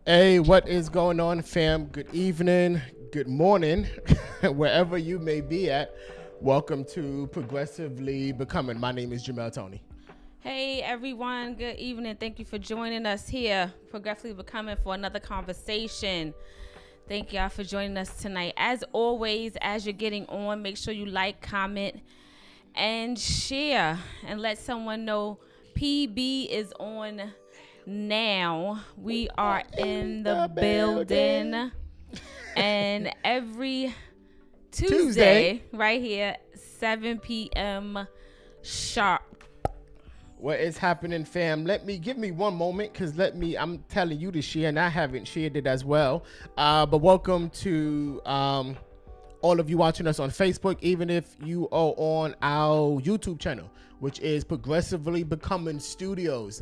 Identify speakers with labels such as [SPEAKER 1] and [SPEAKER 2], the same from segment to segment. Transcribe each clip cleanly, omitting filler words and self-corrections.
[SPEAKER 1] Hey, what is going on, fam? Good evening, good morning, wherever you may be at. Welcome to Progressively Becoming. My name is Jamel Tony.
[SPEAKER 2] Hey, everyone. Good evening. Thank you for joining us here, Progressively Becoming, for another conversation. Thank y'all for joining us tonight. As always, as you're getting on, make sure you like, comment, and share, and let someone know PB is on now. We are in the building, and every Tuesday right here, 7 p.m. sharp.
[SPEAKER 1] What is happening, fam? Give me one moment, because I'm telling you to share, and I haven't shared it as well. But welcome to all of you watching us on Facebook, even if you are on our YouTube channel, which is Progressively Becoming Studios.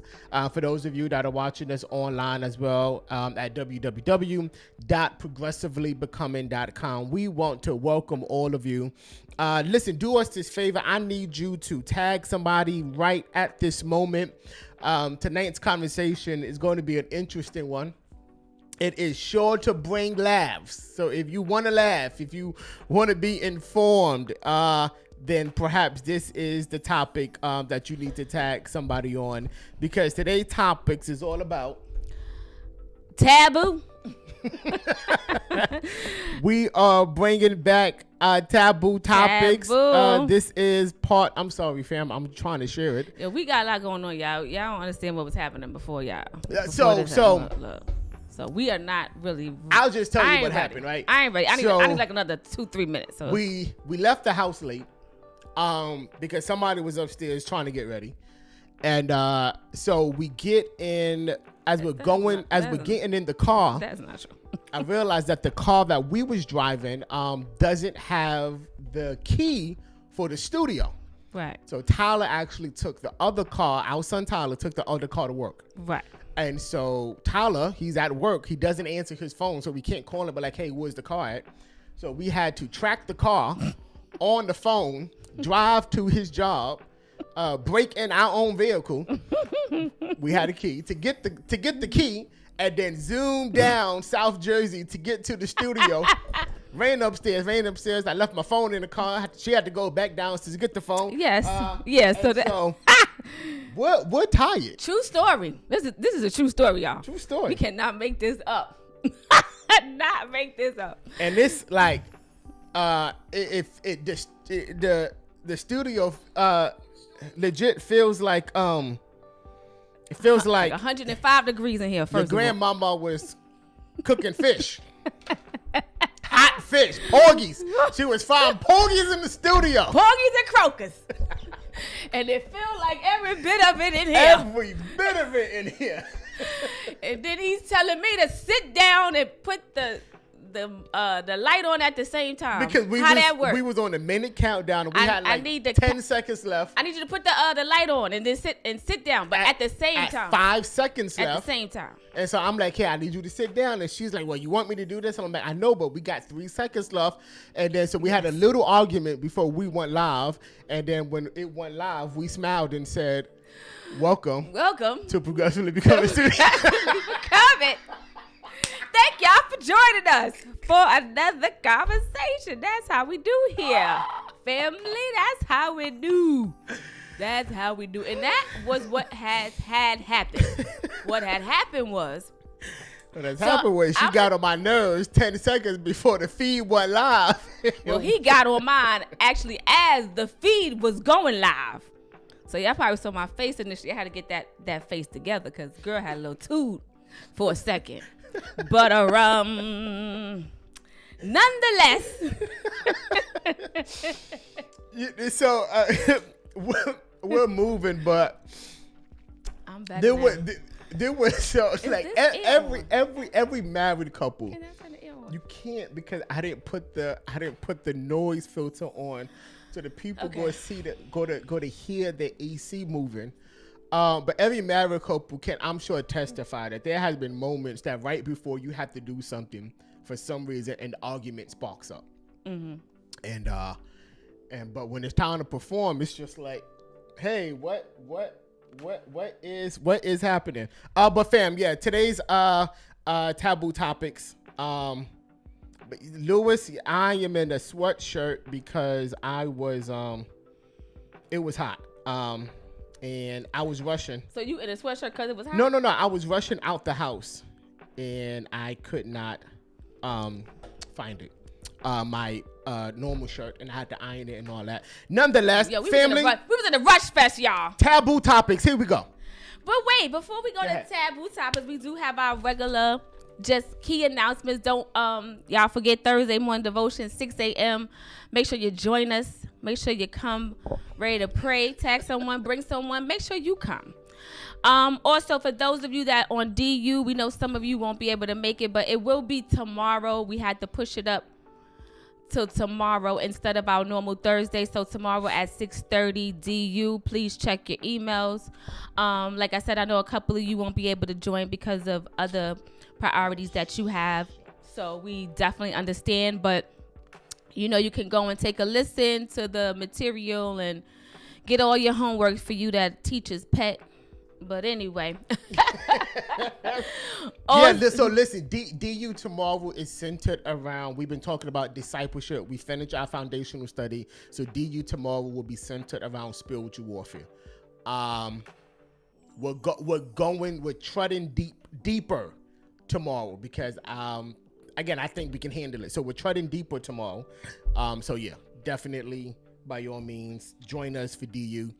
[SPEAKER 1] For those of you that are watching us online as well, at www.progressivelybecoming.com. We want to welcome all of you. Listen, do us this favor. I need you to tag somebody right at this moment. Tonight's conversation is going to be an interesting one. It is sure to bring laughs. So if you want to laugh, if you want to be informed, then perhaps this is the topic that you need to tag somebody on, because today's topics is all about
[SPEAKER 2] Taboo.
[SPEAKER 1] We are bringing back taboo topics.
[SPEAKER 2] Taboo.
[SPEAKER 1] This is part. I'm sorry, fam. I'm trying to share it.
[SPEAKER 2] Yeah, we got a lot going on, y'all. Y'all don't understand what was happening before y'all. So we are not really.
[SPEAKER 1] I'll just tell you what happened, right?
[SPEAKER 2] I ain't ready. I need like another 2-3 minutes. So
[SPEAKER 1] we left the house late, because somebody was upstairs trying to get ready, and so we get in as we're getting in the car.
[SPEAKER 2] That's not true.
[SPEAKER 1] I realized that the car that we was driving doesn't have the key for the studio.
[SPEAKER 2] Right.
[SPEAKER 1] So Tyler actually took the other car. Our son Tyler took the other car to work.
[SPEAKER 2] Right.
[SPEAKER 1] And so Tyler, he's at work. He doesn't answer his phone, so we can't call him. But like, hey, where's the car at? So we had to track the car on the phone, drive to his job, break in our own vehicle. We had a key to get the key, and then zoom down South Jersey to get to the studio. Ran upstairs. I left my phone in the car. She had to go back downstairs to get the phone.
[SPEAKER 2] Yes. So
[SPEAKER 1] we're tired.
[SPEAKER 2] True story. This is a true story, y'all.
[SPEAKER 1] True story.
[SPEAKER 2] We cannot make this up. Not make this up.
[SPEAKER 1] And this, like, the studio legit feels like it feels like
[SPEAKER 2] 105 degrees in here. First,
[SPEAKER 1] your grandmama was cooking fish. Hot fish, porgies. She was frying porgies in the studio.
[SPEAKER 2] Porgies and crocus. And it felt like every bit of it in here.
[SPEAKER 1] Every bit of it in here.
[SPEAKER 2] And then he's telling me to sit down and put the light on at the same time.
[SPEAKER 1] Because we was on a minute countdown and we had like 10 seconds left.
[SPEAKER 2] I need you to put the light on and then sit down, but at the same time.
[SPEAKER 1] 5 seconds left.
[SPEAKER 2] At the same time.
[SPEAKER 1] And so I'm like, hey, I need you to sit down. And she's like, well, you want me to do this? And I'm like, I know, but we got 3 seconds left. And then so we had a little argument before we went live. And then when it went live, we smiled and said, Welcome to Progressively Becoming Studio.
[SPEAKER 2] Thank y'all for joining us for another conversation. That's how we do here. Family, that's how we do. That's how we do. And that was what had happened. What had happened was...
[SPEAKER 1] What has happened was she got on my nerves 10 seconds before the feed went live.
[SPEAKER 2] Well, he got on mine actually as the feed was going live. So y'all probably saw my face initially. I had to get that face together because girl had a little toot for a second. But nonetheless.
[SPEAKER 1] So we're moving, but
[SPEAKER 2] I'm back
[SPEAKER 1] there
[SPEAKER 2] now.
[SPEAKER 1] There was so like every married couple. You can't because I didn't put the noise filter on, so the people go to hear the AC moving. But every married couple can, I'm sure, testify that there has been moments that right before you have to do something for some reason, an argument sparks up. Mm-hmm. But when it's time to perform, it's just like, hey, what is happening? But fam, yeah, today's taboo topics. Lewis, I am in a sweatshirt because it was hot. And I was rushing.
[SPEAKER 2] So you in a sweatshirt because it was hot?
[SPEAKER 1] No. I was rushing out the house, and I could not find it. My normal shirt, and I had to iron it and all that. Nonetheless, family,
[SPEAKER 2] we was in a rush fest, y'all.
[SPEAKER 1] Taboo topics. Here we go.
[SPEAKER 2] But wait, before we go to taboo topics, we do have our regular just key announcements. Don't y'all forget Thursday morning devotion, 6 a.m. Make sure you join us. Make sure you come ready to pray. Tag someone, bring someone. Make sure you come. Also, for those of you that on DU, we know some of you won't be able to make it, but it will be tomorrow. We had to push it up till tomorrow instead of our normal Thursday. So tomorrow at 6:30 DU. Please check your emails. Like I said, I know a couple of you won't be able to join because of other priorities that you have. So we definitely understand, but you know, you can go and take a listen to the material and get all your homework for you that teacher's pet. But anyway.
[SPEAKER 1] So listen, DU tomorrow is centered around, we've been talking about discipleship. We finished our foundational study. So DU tomorrow will be centered around spiritual warfare. We're treading deeper tomorrow because, again, I think we can handle it. So we're treading deeper tomorrow. So yeah, definitely by all means, join us for DU.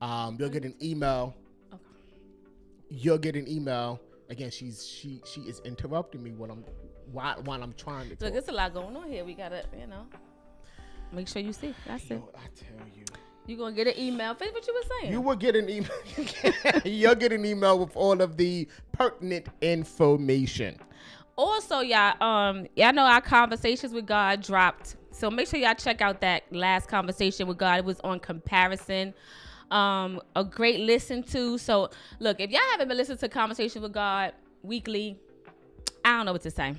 [SPEAKER 1] You'll get an email. You'll get an email. Again, she is interrupting me while I'm trying to talk.
[SPEAKER 2] Look, there's a lot going on here. We gotta, make sure you see. That's it.
[SPEAKER 1] I tell you.
[SPEAKER 2] You're gonna get an email. Finish what you were saying.
[SPEAKER 1] You will get an email. You'll get an email with all of the pertinent information.
[SPEAKER 2] Also, y'all know our Conversations with God dropped. So make sure y'all check out that last conversation with God. It was on comparison. A great listen to. So look, if y'all haven't been listening to Conversation with God weekly, I don't know what to say.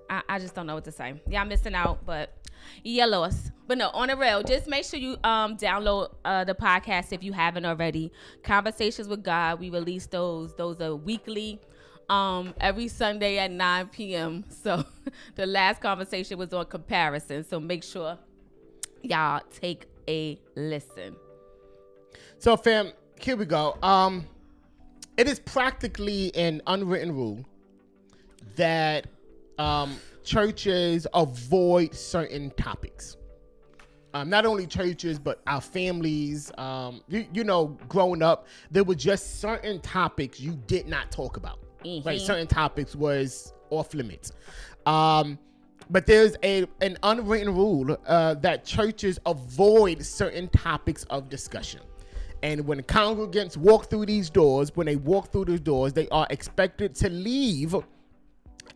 [SPEAKER 2] I just don't know what to say. Y'all missing out, but you lost. But no, on the real, just make sure you download the podcast if you haven't already. Conversations with God, we release those are weekly, every Sunday at 9 p.m. So the last conversation was on comparison, so make sure y'all take a listen.
[SPEAKER 1] So fam, here we go. It is practically an unwritten rule that churches avoid certain topics. Not only churches, but our families. Growing up, there were just certain topics you did not talk about. Mm-hmm. Right, certain topics was off limits. But there's an unwritten rule that churches avoid certain topics of discussion. And when congregants walk through these doors, they are expected to leave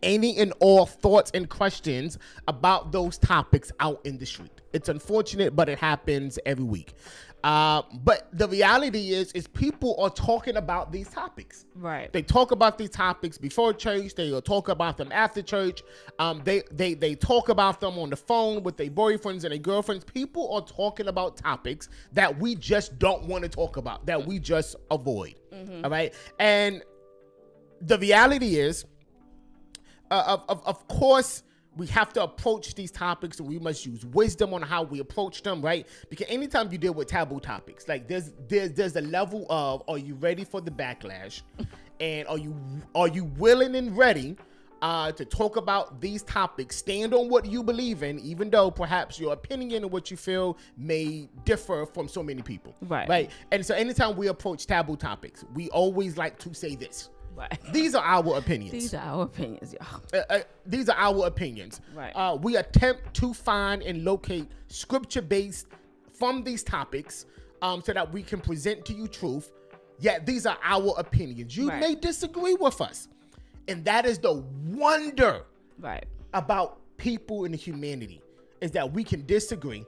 [SPEAKER 1] any and all thoughts and questions about those topics out in the street. It's unfortunate, but it happens every week. But the reality is people are talking about these topics.
[SPEAKER 2] Right.
[SPEAKER 1] They talk about these topics before church. They will talk about them after church. They talk about them on the phone with their boyfriends and their girlfriends. People are talking about topics that we just don't want to talk about, that we just avoid. All right. And the reality is, of course, we have to approach these topics, and we must use wisdom on how we approach them, right? Because anytime you deal with taboo topics, like there's a level of, are you ready for the backlash, and are you willing and ready to talk about these topics, stand on what you believe in, even though perhaps your opinion and what you feel may differ from so many people, right? And so anytime we approach taboo topics, we always like to say this. Right. These are our opinions.
[SPEAKER 2] These are our opinions, y'all.
[SPEAKER 1] These are our opinions.
[SPEAKER 2] Right.
[SPEAKER 1] We attempt to find and locate scripture-based from these topics so that we can present to you truth. Yet these are our opinions. You may disagree with us. And that is the wonder about people in humanity, is that we can disagree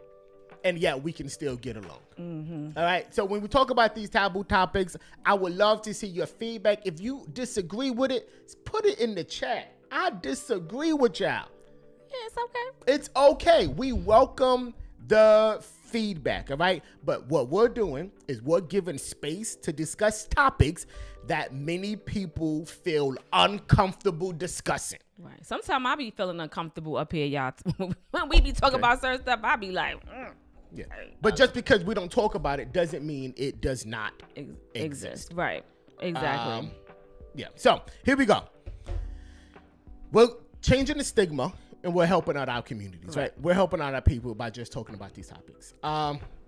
[SPEAKER 1] and yet we can still get along. All right. So when we talk about these taboo topics, I would love to see your feedback. If you disagree with it, put it in the chat. I disagree with y'all.
[SPEAKER 2] Yeah, it's okay.
[SPEAKER 1] It's okay. We welcome the feedback. All right. But what we're doing is we're giving space to discuss topics that many people feel uncomfortable discussing.
[SPEAKER 2] Right. Sometimes I be feeling uncomfortable up here, y'all. When we be talking about certain stuff, I be like,
[SPEAKER 1] Yeah. But just because we don't talk about it doesn't mean it does not exist.
[SPEAKER 2] Right. Exactly.
[SPEAKER 1] Yeah. So here we go. We're changing the stigma and we're helping out our communities, right? We're helping out our people by just talking about these topics.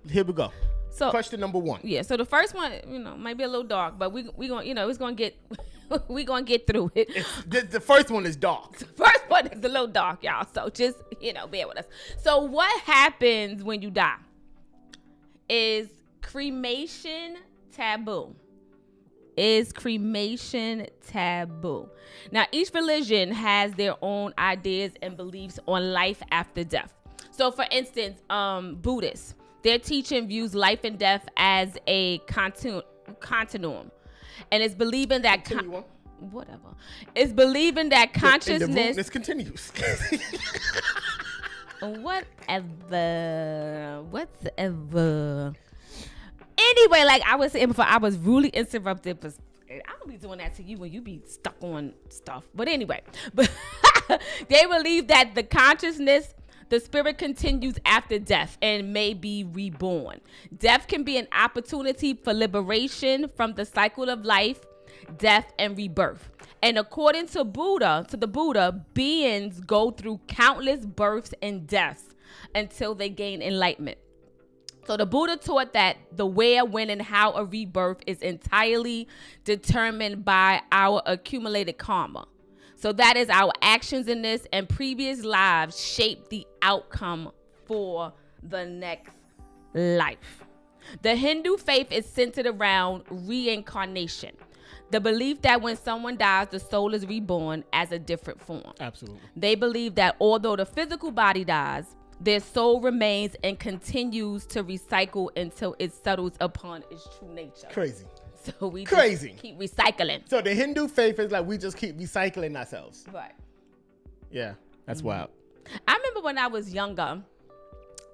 [SPEAKER 1] Here we go. So question number 1.
[SPEAKER 2] Yeah. So the first one, might be a little dark, but we gonna, it's gonna get, we gonna get through it.
[SPEAKER 1] The first one is dark.
[SPEAKER 2] The first one is a little dark, y'all. So just, bear with us. So what happens when you die? Is cremation taboo? Is cremation taboo? Now, each religion has their own ideas and beliefs on life after death. So, for instance, Buddhists, their teaching views life and death as a continuum, and it's believing that it's believing that consciousness.
[SPEAKER 1] This continues.
[SPEAKER 2] Whatever. Anyway, like I was saying before, I was really interrupted, but I don't be doing that to you when you be stuck on stuff. But anyway, they believe that the consciousness, the spirit continues after death and may be reborn. Death can be an opportunity for liberation from the cycle of life, death, and rebirth. And according to the Buddha, beings go through countless births and deaths until they gain enlightenment. So the Buddha taught that the where, when, and how a rebirth is entirely determined by our accumulated karma. So that is our actions in this and previous lives shape the outcome for the next life. The Hindu faith is centered around reincarnation. The belief that when someone dies, the soul is reborn as a different form.
[SPEAKER 1] Absolutely.
[SPEAKER 2] They believe that although the physical body dies, their soul remains and continues to recycle until it settles upon its true nature.
[SPEAKER 1] Crazy.
[SPEAKER 2] So we
[SPEAKER 1] Crazy.
[SPEAKER 2] Just keep recycling.
[SPEAKER 1] So the Hindu faith is like we just keep recycling ourselves.
[SPEAKER 2] Right.
[SPEAKER 1] Yeah, that's wild.
[SPEAKER 2] I remember when I was younger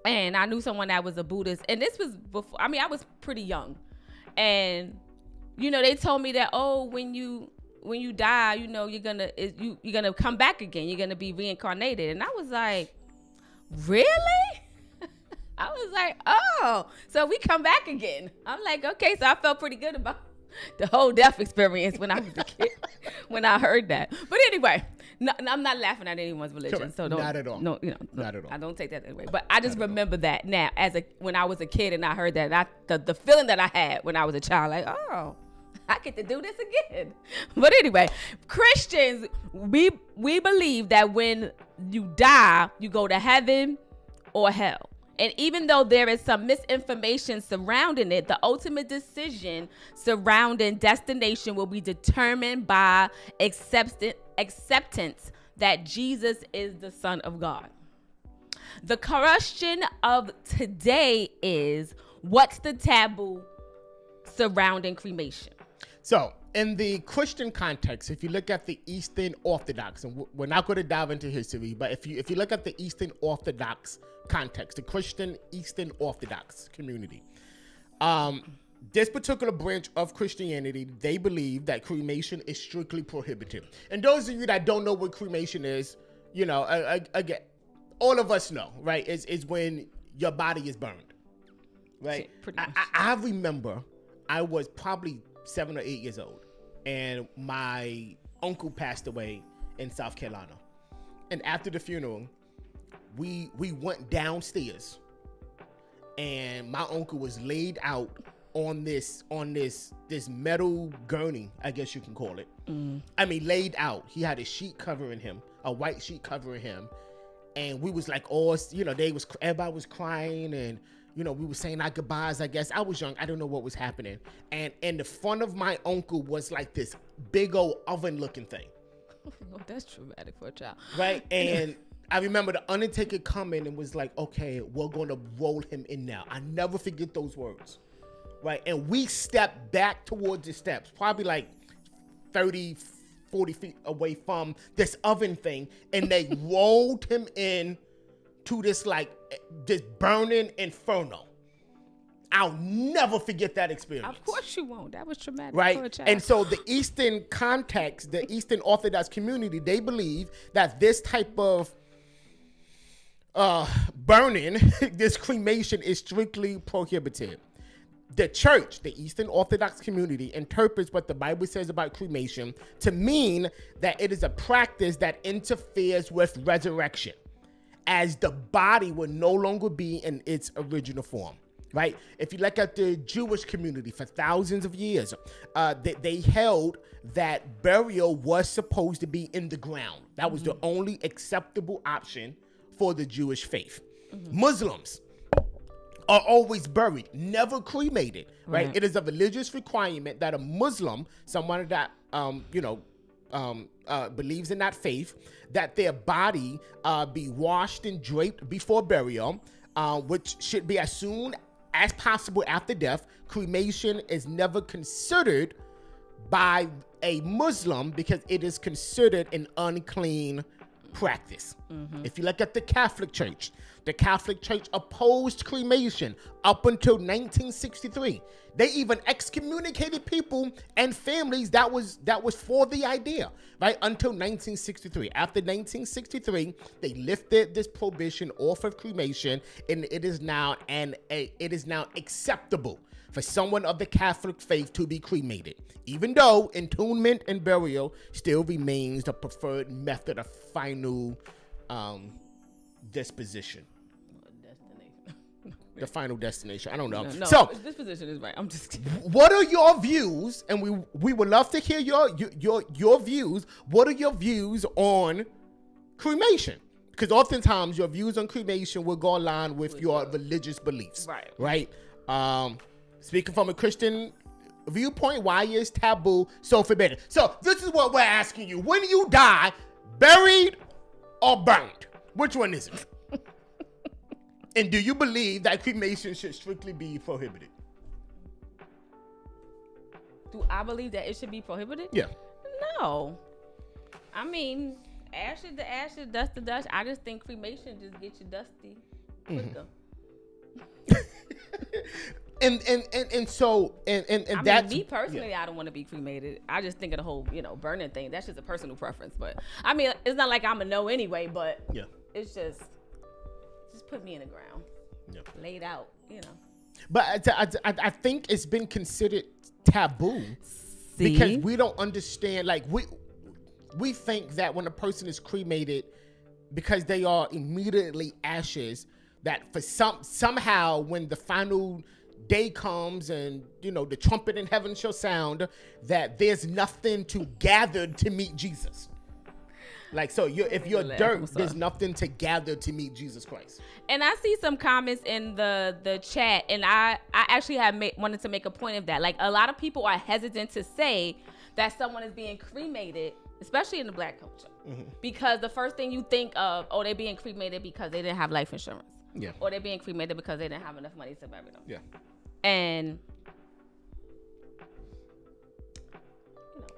[SPEAKER 2] and I knew someone that was a Buddhist, and this was before, I was pretty young. And, they told me that, when you die, you're gonna come back again. You're gonna be reincarnated. And I was like, really? I was like, so we come back again. I'm like, okay. So I felt pretty good about the whole death experience when I was a kid, when I heard that. But anyway, no, I'm not laughing at anyone's religion.
[SPEAKER 1] Correct.
[SPEAKER 2] So
[SPEAKER 1] not at all.
[SPEAKER 2] No,
[SPEAKER 1] not at all.
[SPEAKER 2] I don't take that away. But I just remember that now when I was a kid and I heard that, and the feeling that I had when I was a child, like, I get to do this again. But anyway, Christians, we believe that when you die, you go to heaven or hell. And even though there is some misinformation surrounding it, the ultimate decision surrounding destination will be determined by acceptance that Jesus is the Son of God. The question of today is, What's the taboo surrounding cremation?
[SPEAKER 1] So, in the Christian context, if you look at the Eastern Orthodox, and we're not going to dive into history, but if you look at the Eastern Orthodox context, the Christian Eastern Orthodox community, this particular branch of Christianity, they believe that cremation is strictly prohibited. And those of you that don't know what cremation is, you know, again, all of us know, right? Is when your body is burned, right? I remember I was probably 7 or 8 years old, and my uncle passed away in South Carolina. And after the funeral, we went downstairs, and my uncle was laid out on this metal gurney, I guess you can call it. I mean, laid out. He had a sheet covering him, a white sheet covering him, and we was like, all, you know, everybody was crying, and you know, we were saying our goodbyes, I guess. I was young. I don't know what was happening. And in the front of my uncle was like this big old oven-looking thing.
[SPEAKER 2] Oh, that's traumatic for a child.
[SPEAKER 1] Right? And I remember the Undertaker coming and was like, okay, we're going to roll him in now. I never forget those words. Right? And we stepped back towards the steps, probably like 30, 40 feet away from this oven thing. And they rolled him in to this burning inferno. I'll never forget that experience.
[SPEAKER 2] Of course you won't. That was traumatic
[SPEAKER 1] for
[SPEAKER 2] a child.
[SPEAKER 1] And so the Eastern context, the Eastern Orthodox community, they believe that this type of burning, this cremation is strictly prohibited. The church, the Eastern Orthodox community, interprets what the Bible says about cremation to mean that it is a practice that interferes with resurrection, as the body will no longer be in its original form, right? If you look at the Jewish community for thousands of years, they held that burial was supposed to be in the ground. That was the only acceptable option for the Jewish faith. Muslims are always buried, never cremated, right? It is a religious requirement that a Muslim, someone that, believes in that faith, that their body be washed and draped before burial, which should be as soon as possible after death. Cremation is never considered by a Muslim because it is considered an unclean practice. If you look at the Catholic Church opposed cremation up until 1963. They even excommunicated people and families that was for the idea, right? Until 1963. After 1963, they lifted this prohibition off of cremation, and it is now acceptable for someone of the Catholic faith to be cremated, even though entombment and burial still remains the preferred method of final disposition. The final destination. I don't know.
[SPEAKER 2] No,
[SPEAKER 1] so
[SPEAKER 2] this position is right. I'm just kidding.
[SPEAKER 1] What are your views? And we would love to hear your views. What are your views on cremation? Because oftentimes your views on cremation will go along with your religious beliefs. Right. Speaking from a Christian viewpoint, why is taboo so forbidden? So this is what we're asking you. When you die, buried or burned? Which one is it? And do you believe that cremation should strictly be prohibited?
[SPEAKER 2] Do I believe that it should be prohibited?
[SPEAKER 1] Yeah.
[SPEAKER 2] No. I mean, ashes to ashes, dust to dust. I just think cremation just gets you dusty quicker.
[SPEAKER 1] And so
[SPEAKER 2] I
[SPEAKER 1] that's
[SPEAKER 2] mean, me personally, I don't want to be cremated. I just think of the whole, burning thing. That's just a personal preference. But I mean, it's not like I'm a no anyway. But it's just put me in the ground, laid out,
[SPEAKER 1] But I think it's been considered taboo because we don't understand. Like we think that when a person is cremated, because they are immediately ashes, that for somehow when the final day comes and the trumpet in heaven shall sound, that there's nothing to gather to meet Jesus. Like, so if you're dirt, there's nothing to gather to meet Jesus Christ.
[SPEAKER 2] And I see some comments in the chat, and I actually wanted to make a point of that. Like, a lot of people are hesitant to say that someone is being cremated, especially in the Black culture, because the first thing you think of, they're being cremated because they didn't have life insurance.
[SPEAKER 1] Yeah.
[SPEAKER 2] Or they're being cremated because they didn't have enough money to bury them.
[SPEAKER 1] Yeah.
[SPEAKER 2] And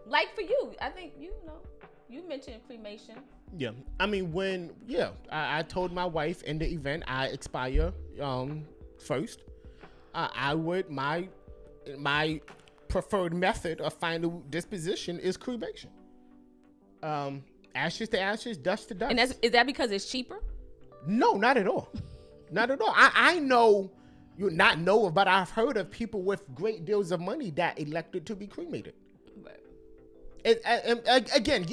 [SPEAKER 2] like for you, I think you mentioned cremation.
[SPEAKER 1] Yeah. I mean, I told my wife in the event I expire first. I would my preferred method of final disposition is cremation. Ashes to ashes, dust to dust.
[SPEAKER 2] And is that because it's cheaper?
[SPEAKER 1] No, not at all. Not at all. I know you not know of, but I've heard of people with great deals of money that elected to be cremated. Again,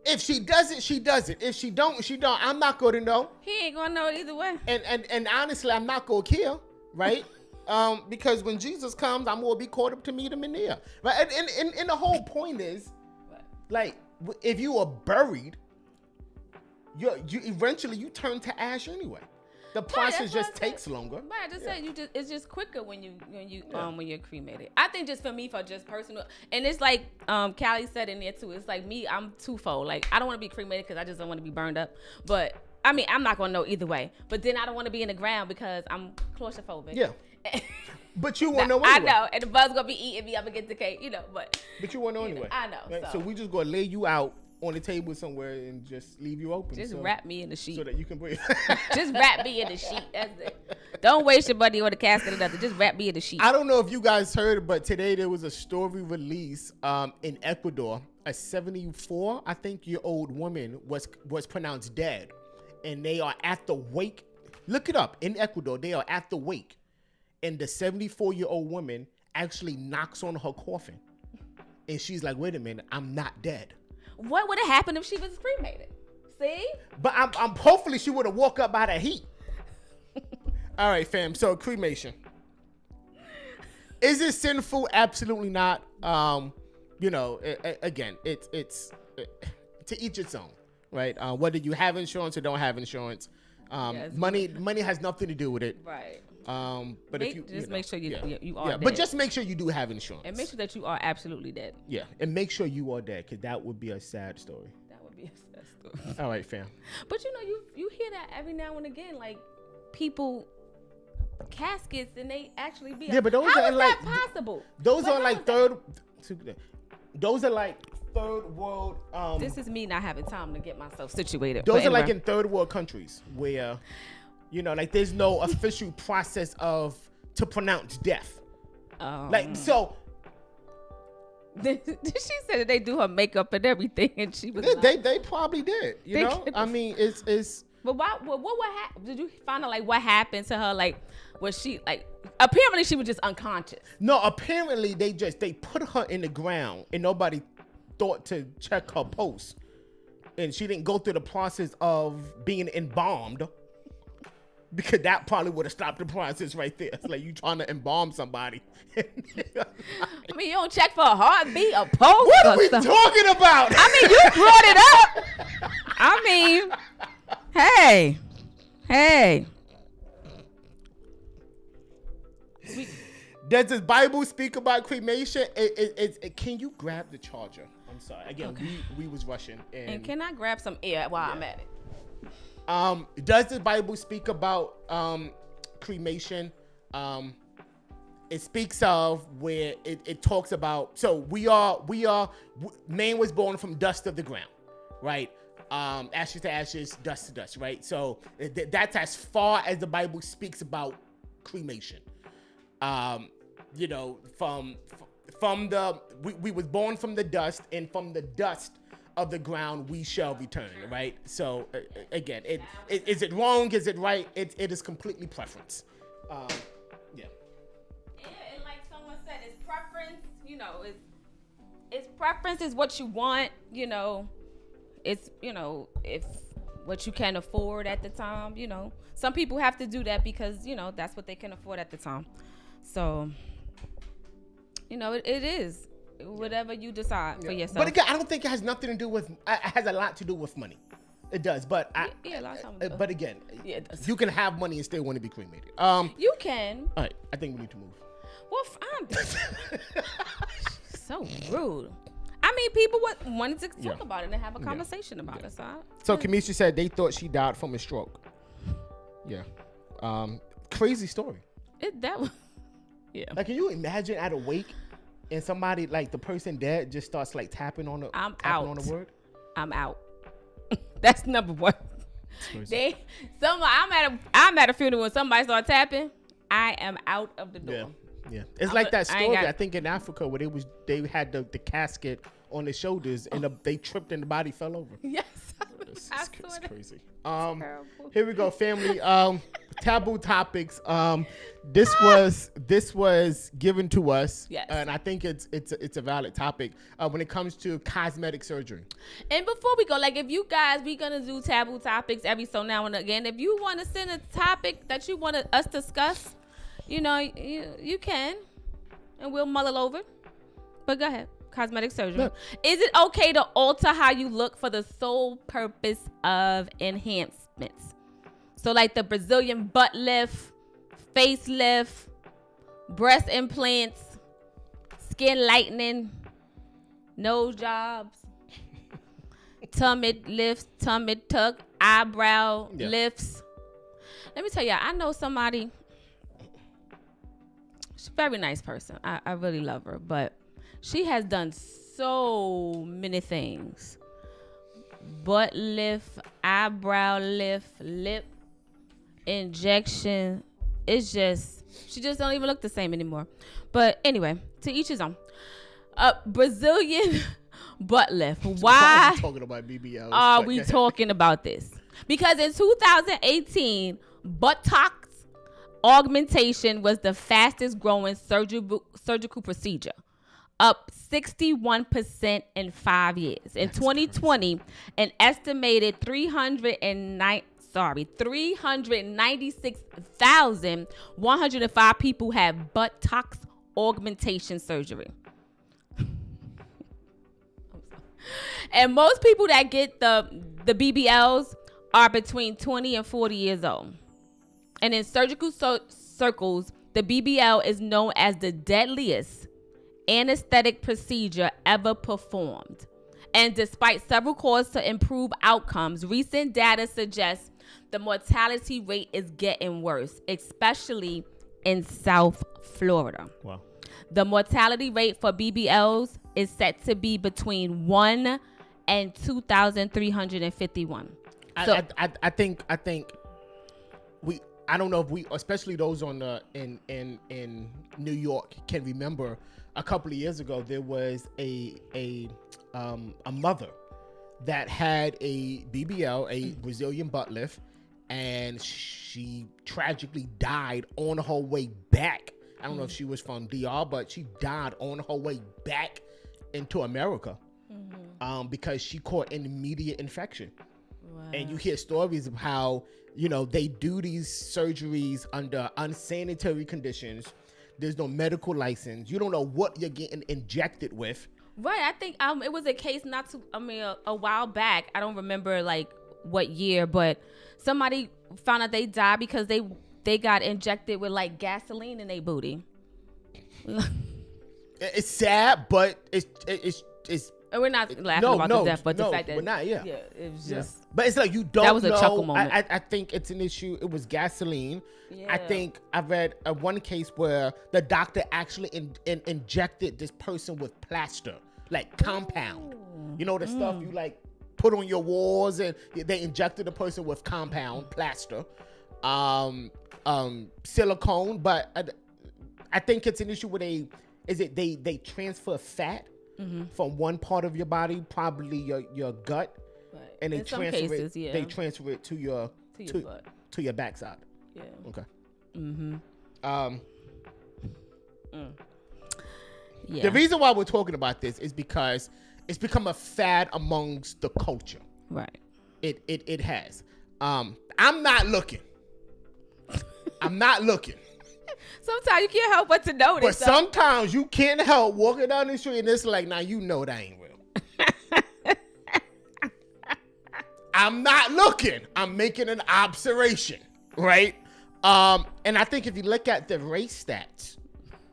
[SPEAKER 1] if she does it, she does it. If she don't, she don't. I'm not going to know.
[SPEAKER 2] He ain't gonna know either way.
[SPEAKER 1] And honestly, I'm not going to care, right? Because when Jesus comes, I'm going to be caught up to meet him in there, right? And the whole point is, like, if you are buried, you eventually you turn to ash anyway. The process just takes longer.
[SPEAKER 2] Right, I just said it's just quicker when you're cremated. I think just for me, for just personal, and it's like Callie said in there too. It's like me, I'm twofold. Like I don't want to be cremated because I just don't want to be burned up. But I mean, I'm not gonna know either way. But then I don't want to be in the ground because I'm claustrophobic.
[SPEAKER 1] Yeah. But you won't know anyway.
[SPEAKER 2] I know, and the bug's gonna be eating me up against the cake, But
[SPEAKER 1] you won't know anyway.
[SPEAKER 2] I know.
[SPEAKER 1] Right? So we just gonna lay you out on the table somewhere and just leave you open.
[SPEAKER 2] Just wrap me in the sheet.
[SPEAKER 1] So that you can breathe.
[SPEAKER 2] Just wrap me in the sheet. That's it. Don't waste your money on the casket or nothing. Just wrap me in the sheet.
[SPEAKER 1] I don't know if you guys heard, but today there was a story released in Ecuador. A 74, I think, year old woman was pronounced dead. And they are at the wake. Look it up. In Ecuador, they are at the wake. And the 74-year-old woman actually knocks on her coffin. And she's like, wait a minute, I'm not dead.
[SPEAKER 2] What would have happened if she was cremated? See?
[SPEAKER 1] But I'm hopefully she would have woke up by the heat. All right, fam. So cremation. Is it sinful? Absolutely not. Again, it's to each its own, right? Whether you have insurance or don't have insurance, money has nothing to do with it.
[SPEAKER 2] Right.
[SPEAKER 1] But if you
[SPEAKER 2] just make sure you are dead.
[SPEAKER 1] But just make sure you do have insurance.
[SPEAKER 2] And make sure that you are absolutely dead.
[SPEAKER 1] Yeah, and make sure you are dead, because that would be a sad story.
[SPEAKER 2] That would be a sad story.
[SPEAKER 1] All right, fam.
[SPEAKER 2] But you hear that every now and again, like people caskets, and they actually be.
[SPEAKER 1] Yeah, but those
[SPEAKER 2] how
[SPEAKER 1] are
[SPEAKER 2] is
[SPEAKER 1] like
[SPEAKER 2] that possible?
[SPEAKER 1] Those are like third. Those are like third world.
[SPEAKER 2] This is me not having time to get myself situated.
[SPEAKER 1] Those are like in third world countries where, like there's no official process to pronounce death. Like so.
[SPEAKER 2] She said that they do her makeup and everything, and she was.
[SPEAKER 1] They probably did. I mean, it's.
[SPEAKER 2] But what would happen? Did you find out like what happened to her? Like, was she like? Apparently, she was just unconscious.
[SPEAKER 1] No, apparently they put her in the ground, and nobody thought to check her pulse, and she didn't go through the process of being embalmed, because that probably would have stopped the process right there. It's like you trying to embalm somebody.
[SPEAKER 2] I mean, you don't check for a heartbeat, a pulse.
[SPEAKER 1] What are we talking about?
[SPEAKER 2] I mean, you brought it up. I mean, hey.
[SPEAKER 1] Does the Bible speak about cremation? Can you grab the charger? I'm sorry. Again, okay. we was rushing.
[SPEAKER 2] And can I grab some air while I'm at it?
[SPEAKER 1] Does the Bible speak about cremation? It speaks of where it talks about. So man was born from dust of the ground, right? Ashes to ashes, dust to dust, right? So that's as far as the Bible speaks about cremation. We was born from the dust, and from the dust of the ground we shall return, right? So again, is it wrong? Is it right? It is completely preference.
[SPEAKER 2] Yeah, and like someone said, it's preference. It's preference is what you want. It's if what you can afford at the time. Some people have to do that because that's what they can afford at the time. So it is whatever you decide for yourself.
[SPEAKER 1] But again, I don't think it has nothing to do with. It has a lot to do with money. It does, but
[SPEAKER 2] a lot of times.
[SPEAKER 1] But again,
[SPEAKER 2] it does.
[SPEAKER 1] You can have money and still want to be cremated.
[SPEAKER 2] You can.
[SPEAKER 1] All right, I think we need to move.
[SPEAKER 2] Well, so rude. I mean, people wanted to talk about it and have a conversation about it. So
[SPEAKER 1] Kamisha said they thought she died from a stroke. Yeah. Crazy story.
[SPEAKER 2] That was, yeah.
[SPEAKER 1] Like, can you imagine at a wake and somebody, like, the person dead just starts, like, tapping on the word?
[SPEAKER 2] I'm out. That's number one. I'm at a funeral when somebody start tapping. I am out of the door.
[SPEAKER 1] Yeah. It's like that story, I think, in Africa where they had the casket on their shoulders and they tripped and the body fell over.
[SPEAKER 2] Yes.
[SPEAKER 1] It's crazy. Here we go, family. Taboo topics. This was given to us,
[SPEAKER 2] yes,
[SPEAKER 1] and I think it's a valid topic when it comes to cosmetic surgery.
[SPEAKER 2] And before we go, like, if you guys, we're gonna do taboo topics every so now and again. If you want to send a topic that you want us to discuss, you can, and we'll mull it over. But go ahead. Cosmetic surgery. Look. Is it okay to alter how you look for the sole purpose of enhancements? So, like the Brazilian butt lift, facelift, breast implants, skin lightening, nose jobs, tummy lifts, tummy tuck, eyebrow lifts. Let me tell you, I know somebody. She's a very nice person. I really love her, but she has done so many things. Butt lift, eyebrow lift, lip injection. It's just, she just don't even look the same anymore. But anyway, to each his own. Brazilian butt lift. Why
[SPEAKER 1] are we talking about BBL?
[SPEAKER 2] Are we talking about this? Because in 2018, buttocks augmentation was the fastest growing surgical procedure, up 61% in 5 years. In 2020, an estimated 396,105 people had buttocks augmentation surgery. And most people that get the BBLs are between 20 and 40 years old. And in surgical circles, the BBL is known as the deadliest anesthetic procedure ever performed. And despite several calls to improve outcomes, recent data suggests the mortality rate is getting worse, especially in South Florida.
[SPEAKER 1] Wow.
[SPEAKER 2] The mortality rate for BBLs is set to be between 1 and 2,351. So
[SPEAKER 1] I think I don't know if we, especially those on in New York, can remember a couple of years ago there was a mother that had a BBL, a Brazilian butt lift, and she tragically died on her way back. I don't know if she was from DR, but she died on her way back into America because she caught an immediate infection. Wow. And you hear stories of how, they do these surgeries under unsanitary conditions. There's no medical license. You don't know what you're getting injected with.
[SPEAKER 2] Right. I think it was a case a while back. I don't remember like what year, but somebody found out they died because they got injected with like gasoline in their booty.
[SPEAKER 1] It's sad, but it's
[SPEAKER 2] and we're not laughing about the death, but the fact that
[SPEAKER 1] we're not,
[SPEAKER 2] it was just.
[SPEAKER 1] But it's like you don't.
[SPEAKER 2] That was
[SPEAKER 1] know.
[SPEAKER 2] A chuckle moment.
[SPEAKER 1] I think it's an issue. It was gasoline.
[SPEAKER 2] Yeah.
[SPEAKER 1] I think I've read one case where the doctor actually injected this person with plaster, like compound. The stuff you like put on your walls, and they injected the person with compound plaster, silicone. But I think it's an issue where they transfer fat from one part of your body, probably your gut,
[SPEAKER 2] right.
[SPEAKER 1] And they
[SPEAKER 2] in
[SPEAKER 1] transfer
[SPEAKER 2] some cases,
[SPEAKER 1] it. They transfer it to your
[SPEAKER 2] butt.
[SPEAKER 1] To your backside.
[SPEAKER 2] Yeah.
[SPEAKER 1] Okay.
[SPEAKER 2] Yeah.
[SPEAKER 1] The reason why we're talking about this is because it's become a fad amongst the culture.
[SPEAKER 2] Right.
[SPEAKER 1] It has. I'm not looking. I'm not looking.
[SPEAKER 2] Sometimes you can't help but to notice.
[SPEAKER 1] But sometimes you can't help walking down the street and it's like, now you know that ain't real. I'm not looking. I'm making an observation, right? And I think if you look at the race stats,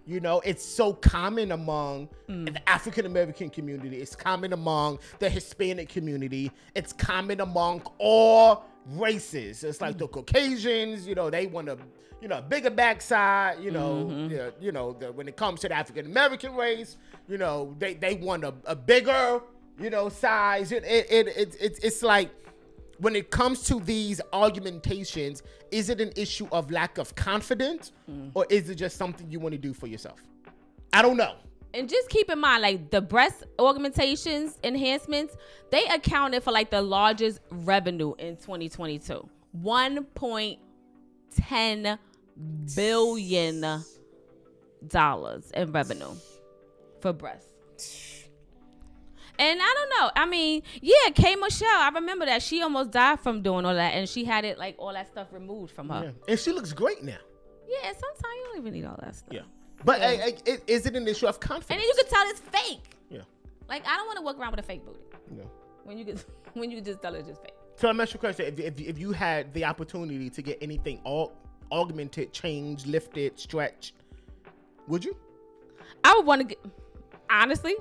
[SPEAKER 1] it's so common among the African American community. It's common among the Hispanic community. It's common among all races. It's like the Caucasians, they want a bigger backside. When it comes to the African American race, they want a bigger, size. It's like when it comes to these argumentations, is it an issue of lack of confidence, or is it just something you want to do for yourself? I don't know.
[SPEAKER 2] And just keep in mind, like the breast augmentations enhancements, they accounted for like the largest revenue in 2022. $1.10 billion in revenue for breasts. And I don't know. I mean, yeah, K. Michelle, I remember that. She almost died from doing all that. And she had it, like, all that stuff removed from her.
[SPEAKER 1] Yeah. And she looks great now.
[SPEAKER 2] Yeah, and sometimes you don't even need all that stuff.
[SPEAKER 1] Yeah. But is it an issue of confidence?
[SPEAKER 2] And then you can tell it's fake.
[SPEAKER 1] Yeah.
[SPEAKER 2] Like, I don't want to walk around with a fake booty.
[SPEAKER 1] No.
[SPEAKER 2] When you just tell it's just fake.
[SPEAKER 1] So let me ask you a question. If you had the opportunity to get anything augmented, changed, lifted, stretched, would you?
[SPEAKER 2] I would want to get, honestly,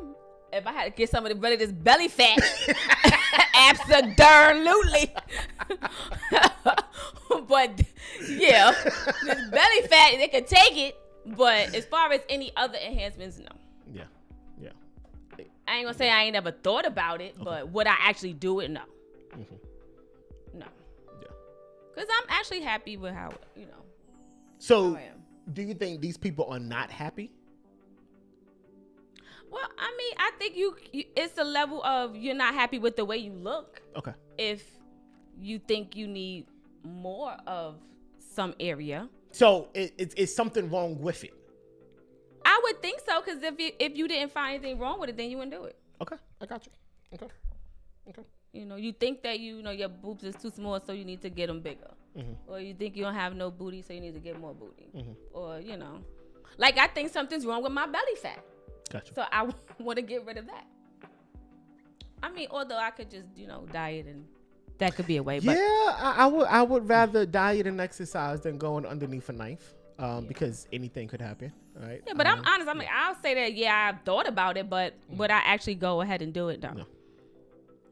[SPEAKER 2] if I had to get some of this belly fat, absolutely. But yeah, this belly fat, they could take it. But as far as any other enhancements, no.
[SPEAKER 1] Yeah.
[SPEAKER 2] I ain't gonna say I ain't never thought about it, but would I actually do it? No. No.
[SPEAKER 1] Yeah.
[SPEAKER 2] Because I'm actually happy with how,
[SPEAKER 1] So,
[SPEAKER 2] how I am.
[SPEAKER 1] Do you think these people are not happy?
[SPEAKER 2] Well, I mean, I think it's a level of you're not happy with the way you look.
[SPEAKER 1] Okay.
[SPEAKER 2] If you think you need more of some area.
[SPEAKER 1] So it's something wrong with it.
[SPEAKER 2] I would think so, because if you didn't find anything wrong with it, then you wouldn't do it.
[SPEAKER 1] Okay, I got you. Okay.
[SPEAKER 2] You think that your boobs is too small, so you need to get them bigger, or you think you don't have no booty, so you need to get more booty, or like I think something's wrong with my belly fat.
[SPEAKER 1] Gotcha.
[SPEAKER 2] So I want to get rid of that. I mean, although I could just diet and that could be a way. But
[SPEAKER 1] yeah, I would rather diet and exercise than going underneath a knife, because anything could happen. Right?
[SPEAKER 2] Yeah, but I'm honest. I'll say that. Yeah, I've thought about it, but would I actually go ahead and do it?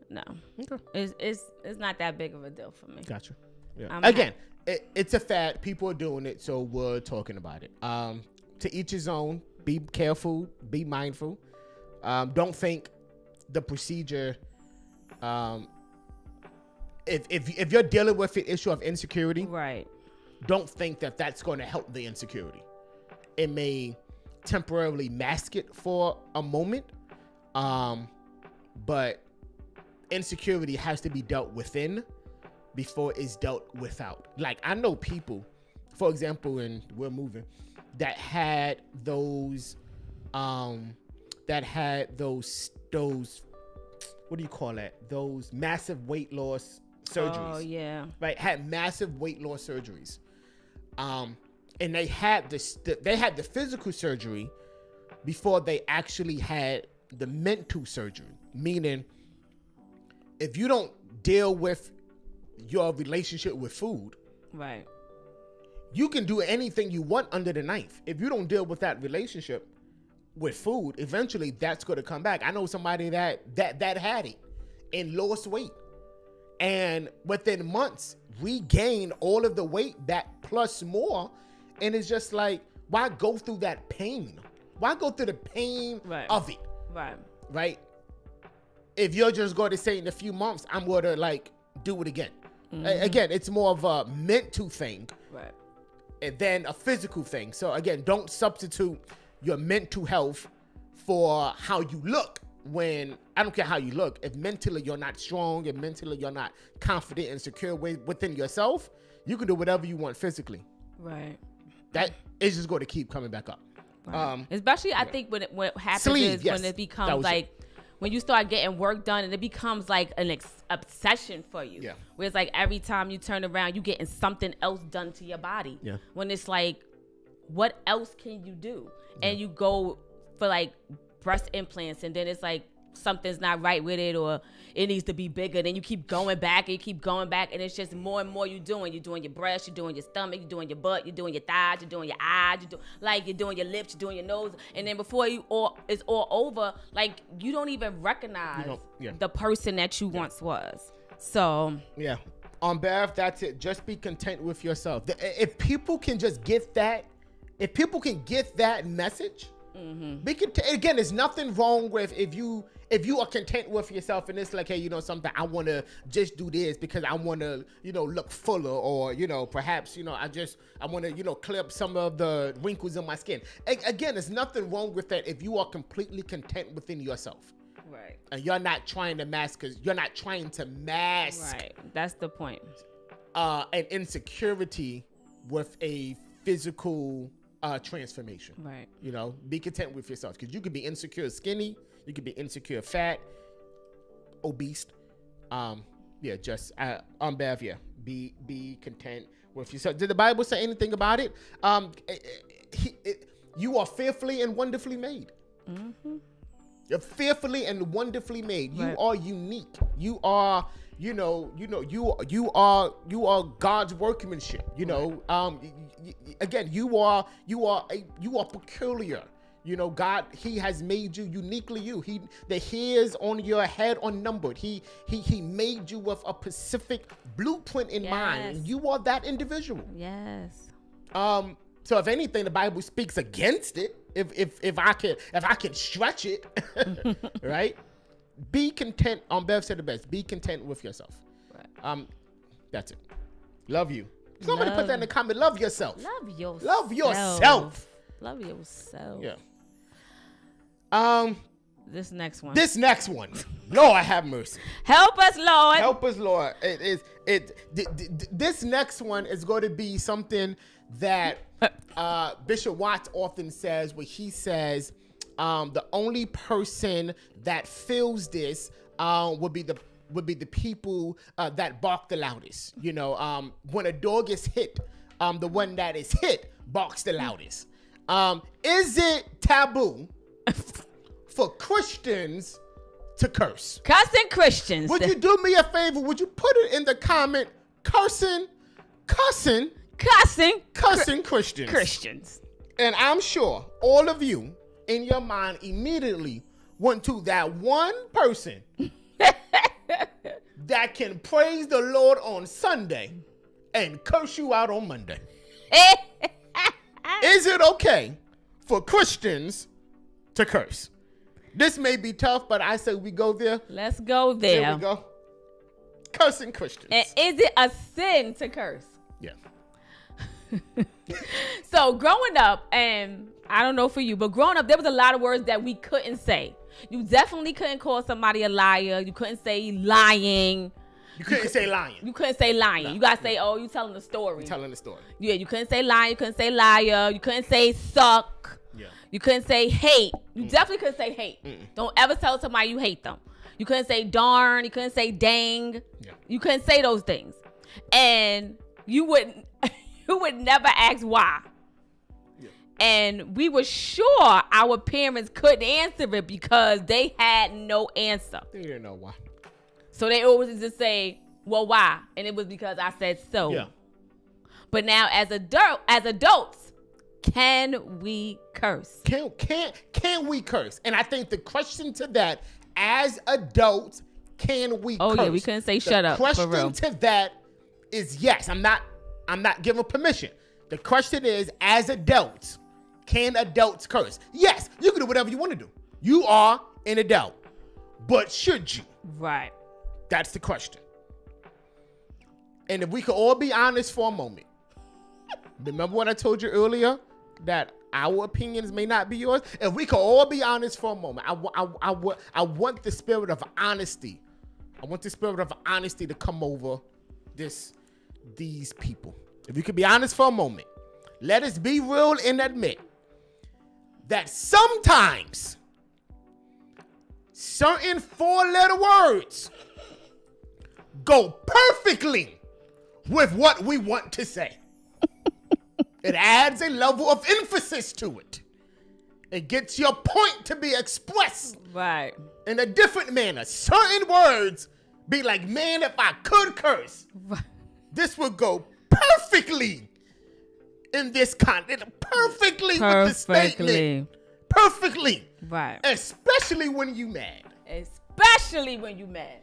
[SPEAKER 2] No.
[SPEAKER 1] Okay.
[SPEAKER 2] It's not that big of a deal for me.
[SPEAKER 1] Gotcha. Yeah. Again, it's a fad. People are doing it, so we're talking about it. To each his own. Be careful. Be mindful. Don't think the procedure. If you're dealing with the issue of insecurity,
[SPEAKER 2] right?
[SPEAKER 1] Don't think that that's going to help the insecurity. It may temporarily mask it for a moment, but insecurity has to be dealt within before it's dealt without. Like, I know people, for example, and we're moving, that had those what do you call that? Those massive weight loss surgeries.
[SPEAKER 2] Oh yeah.
[SPEAKER 1] Right, had massive weight loss surgeries. And they had the physical surgery before they actually had the mental surgery. Meaning, if you don't deal with your relationship with food,
[SPEAKER 2] right,
[SPEAKER 1] you can do anything you want under the knife. If you don't deal with that relationship with food, eventually that's going to come back. I know somebody that had it and lost weight, and within months regained all of the weight back plus more. And it's just like, why go through that pain? Why go through the pain of it? Right. If you're just going to say in a few months, I'm going to like do it again. Again, it's more of a mental thing,
[SPEAKER 2] right,
[SPEAKER 1] and then a physical thing. So again, don't substitute your mental health for how you look. When I don't care how you look, if mentally you're not strong and mentally you're not confident and secure within yourself, you can do whatever you want physically.
[SPEAKER 2] Right.
[SPEAKER 1] That is just going to keep coming back up.
[SPEAKER 2] Right. Especially, I think what happens is when it becomes like, when you start getting work done and it becomes like an obsession for you. Yeah. Where it's like every time you turn around, you getting something else done to your body. Yeah. When it's like, what else can you do? Yeah. And you go for like breast implants, and then it's like something's not right with it, or it needs to be bigger. Then you keep going back and you keep going back, and it's just more and more you're doing your breast, you're doing your stomach, you're doing your butt, you're doing your thighs, you're doing your eyes, you're doing your lips, you're doing your nose, and then before it's all over, like you don't even recognize the person that you once was. So
[SPEAKER 1] yeah, Bev, that's it. Just be content with yourself. If people can just get that, message, again, there's nothing wrong with if you are content with yourself and it's like, hey, something, I want to just do this because I want to, look fuller, or, perhaps, I want to, clear up some of the wrinkles in my skin. Again, there's nothing wrong with that if you are completely content within yourself.
[SPEAKER 2] Right.
[SPEAKER 1] And you're not trying to mask,
[SPEAKER 2] Right. That's the point.
[SPEAKER 1] An insecurity with a physical transformation.
[SPEAKER 2] Right.
[SPEAKER 1] Be content with yourself, because you could be insecure skinny, you could be insecure fat, obese. Bev, be content with yourself. Did the Bible say anything about it? You are fearfully and wonderfully made. Mm-hmm. You're fearfully and wonderfully made. You are unique. You are, you are God's workmanship. Again, you are peculiar. God, He has made you uniquely you. The hairs on your head are numbered. He made you with a specific blueprint in mind, and you are that individual.
[SPEAKER 2] Yes.
[SPEAKER 1] So if anything, the Bible speaks against it. If I can stretch it, right? Be content. Bev said the best. Be content with yourself. Right. That's it. Love you. Somebody put that in the comment. Love yourself.
[SPEAKER 2] Love yourself.
[SPEAKER 1] Love yourself.
[SPEAKER 2] Love yourself.
[SPEAKER 1] Yeah.
[SPEAKER 2] This next one.
[SPEAKER 1] Lord have mercy.
[SPEAKER 2] Help us, Lord.
[SPEAKER 1] Help us, Lord. This next one is going to be something that Bishop Watts often says, where he says the only person that feels this would be the people that bark the loudest. When a dog is hit, the one that is hit barks the loudest. Is it taboo for Christians to curse?
[SPEAKER 2] Cussing Christians.
[SPEAKER 1] Would you do me a favor? Would you put it in the comment? Cussing Christians. And I'm sure all of you in your mind immediately went to that one person that can praise the Lord on Sunday and curse you out on Monday. Is it okay for Christians to curse? This may be tough, but I say we go there.
[SPEAKER 2] Let's go there.
[SPEAKER 1] Here we go. Cursing Christians.
[SPEAKER 2] And is it a sin to curse?
[SPEAKER 1] Yeah.
[SPEAKER 2] So growing up, and I don't know for you, but growing up, there was a lot of words that we couldn't say. You definitely couldn't call somebody a liar. You couldn't say lying.
[SPEAKER 1] You couldn't say lying.
[SPEAKER 2] You couldn't say lying.
[SPEAKER 1] No.
[SPEAKER 2] You gotta say, oh, you telling the story.
[SPEAKER 1] I'm telling the story.
[SPEAKER 2] Yeah, you couldn't say lying. You couldn't say liar. You couldn't say suck.
[SPEAKER 1] Yeah.
[SPEAKER 2] You couldn't say hate. You definitely couldn't say hate. Don't ever tell somebody you hate them. You couldn't say darn. You couldn't say dang.
[SPEAKER 1] Yeah.
[SPEAKER 2] You couldn't say those things. And you would never ask why. Yeah. And we were sure our parents couldn't answer it because they had no answer.
[SPEAKER 1] They didn't know why.
[SPEAKER 2] So they always just say, well, why? And it was because I said so.
[SPEAKER 1] Yeah.
[SPEAKER 2] But now as adults, can we curse?
[SPEAKER 1] Can we curse? And I think the question to that, as adults, can we curse?
[SPEAKER 2] Oh yeah, we couldn't say shut up.
[SPEAKER 1] The question to that is yes. I'm not giving permission. The question is, as adults, can adults curse? Yes, you can do whatever you want to do. You are an adult. But should you?
[SPEAKER 2] Right.
[SPEAKER 1] That's the question. And if we could all be honest for a moment. Remember what I told you earlier? That our opinions may not be yours. If we could all be honest for a moment. I want the spirit of honesty. I want the spirit of honesty to come over these people. If you could be honest for a moment. Let us be real and admit that sometimes certain 4-letter words go perfectly with what we want to say. It adds a level of emphasis to it. It gets your point to be expressed
[SPEAKER 2] right
[SPEAKER 1] in a different manner. Certain words be like, man, if I could curse, this would go perfectly in this content. Perfectly with the statement. Perfectly.
[SPEAKER 2] Right.
[SPEAKER 1] Especially when you mad.
[SPEAKER 2] Especially when you mad.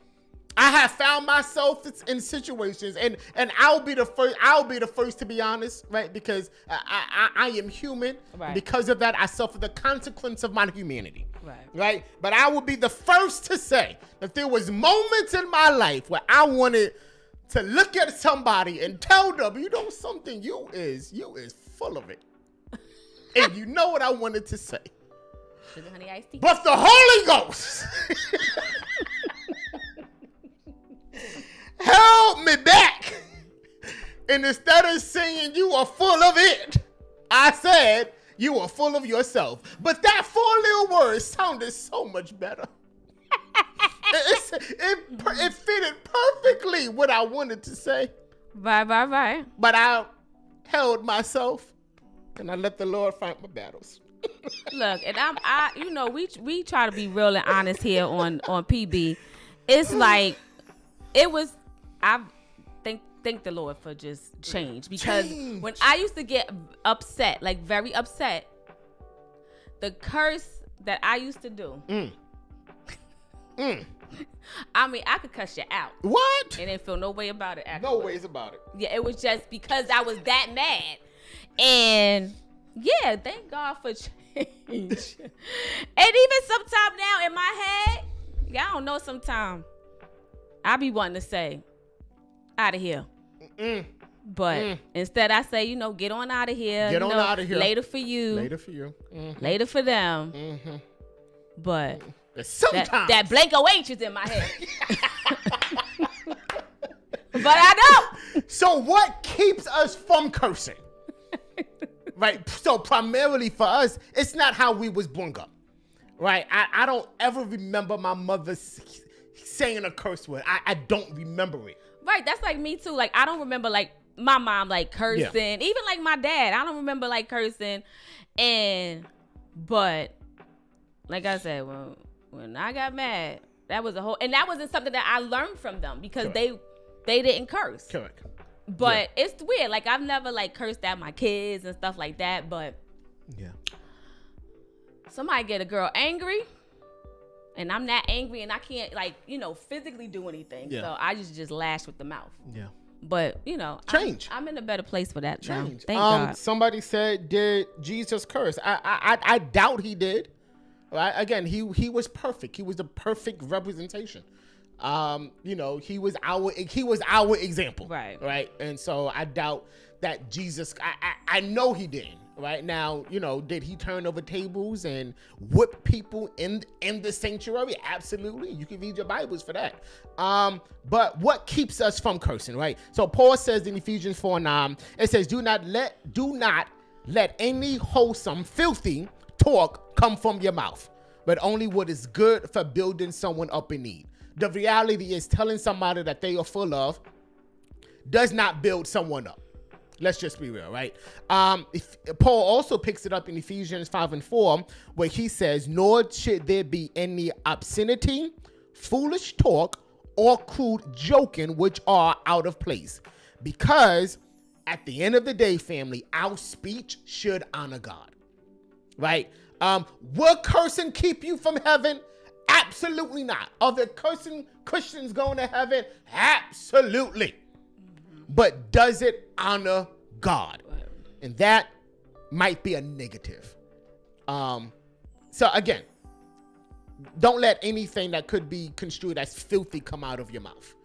[SPEAKER 1] I have found myself in situations, and I'll be the first to be honest, right? Because I am human.
[SPEAKER 2] Right.
[SPEAKER 1] Because of that, I suffer the consequence of my humanity.
[SPEAKER 2] Right.
[SPEAKER 1] But I will be the first to say that there was moments in my life where I wanted to look at somebody and tell them, you know something, you is full of it. And you know what I wanted to say.
[SPEAKER 2] Sugar, honey, iced tea.
[SPEAKER 1] But the Holy Ghost held me back. And instead of saying you are full of it, I said you are full of yourself. But that 4 little words sounded so much better. It fitted perfectly what I wanted to say.
[SPEAKER 2] Right.
[SPEAKER 1] But I held myself and I let the Lord fight my battles.
[SPEAKER 2] Look, and we try to be real and honest here on PB. It's like I thank the Lord for just change, because when I used to get upset, like very upset, the curse that I used to do. I mean, I could cuss you out.
[SPEAKER 1] What?
[SPEAKER 2] And didn't feel no way about it.
[SPEAKER 1] No ways about it.
[SPEAKER 2] Yeah, it was just because I was that mad. And yeah, thank God for change. And even sometime now in my head, I don't know, sometime I be wanting to say, out of here. But instead I say, get on out of here.
[SPEAKER 1] Get on out of here.
[SPEAKER 2] Later for you.
[SPEAKER 1] Later for you.
[SPEAKER 2] Later for them. But
[SPEAKER 1] sometimes
[SPEAKER 2] that blanco H is in my head. But I know.
[SPEAKER 1] So what keeps us from cursing? Right? So primarily for us, it's not how we was born up. Right? I don't ever remember my mother saying a curse word. I don't remember it.
[SPEAKER 2] Right. That's like me too. Like, I don't remember like my mom like cursing. Yeah. Even like my dad. I don't remember like cursing. But like I said, when I got mad, that was and that wasn't something that I learned from them, because they didn't curse.
[SPEAKER 1] Correct.
[SPEAKER 2] But it's weird. Like, I've never like cursed at my kids and stuff like that. But somebody get a girl angry, and I'm not angry, and I can't like physically do anything. Yeah. So I just lash with the mouth. Yeah. But
[SPEAKER 1] change.
[SPEAKER 2] I'm in a better place for that now.
[SPEAKER 1] Change.
[SPEAKER 2] Thank God.
[SPEAKER 1] Somebody said, did Jesus curse? I doubt he did. Right? Again, he was perfect. He was the perfect representation. He was our example. Right. And so I doubt that Jesus, I know he didn't. Right now, did he turn over tables and whip people in the sanctuary? Absolutely. You can read your Bibles for that. But what keeps us from cursing, right? So Paul says in Ephesians 4:9, it says, do not let any wholesome, filthy talk come from your mouth, but only what is good for building someone up in need. The reality is, telling somebody that they are full of does not build someone up. Let's just be real, right? Paul also picks it up in Ephesians 5:4, where he says, nor should there be any obscenity, foolish talk, or crude joking, which are out of place. Because at the end of the day, family, our speech should honor God, right? Will cursing keep you from heaven? Absolutely not. Are the cursing Christians going to heaven? Absolutely. But does it honor God? And that might be a negative. So again, don't let anything that could be construed as filthy come out of your mouth.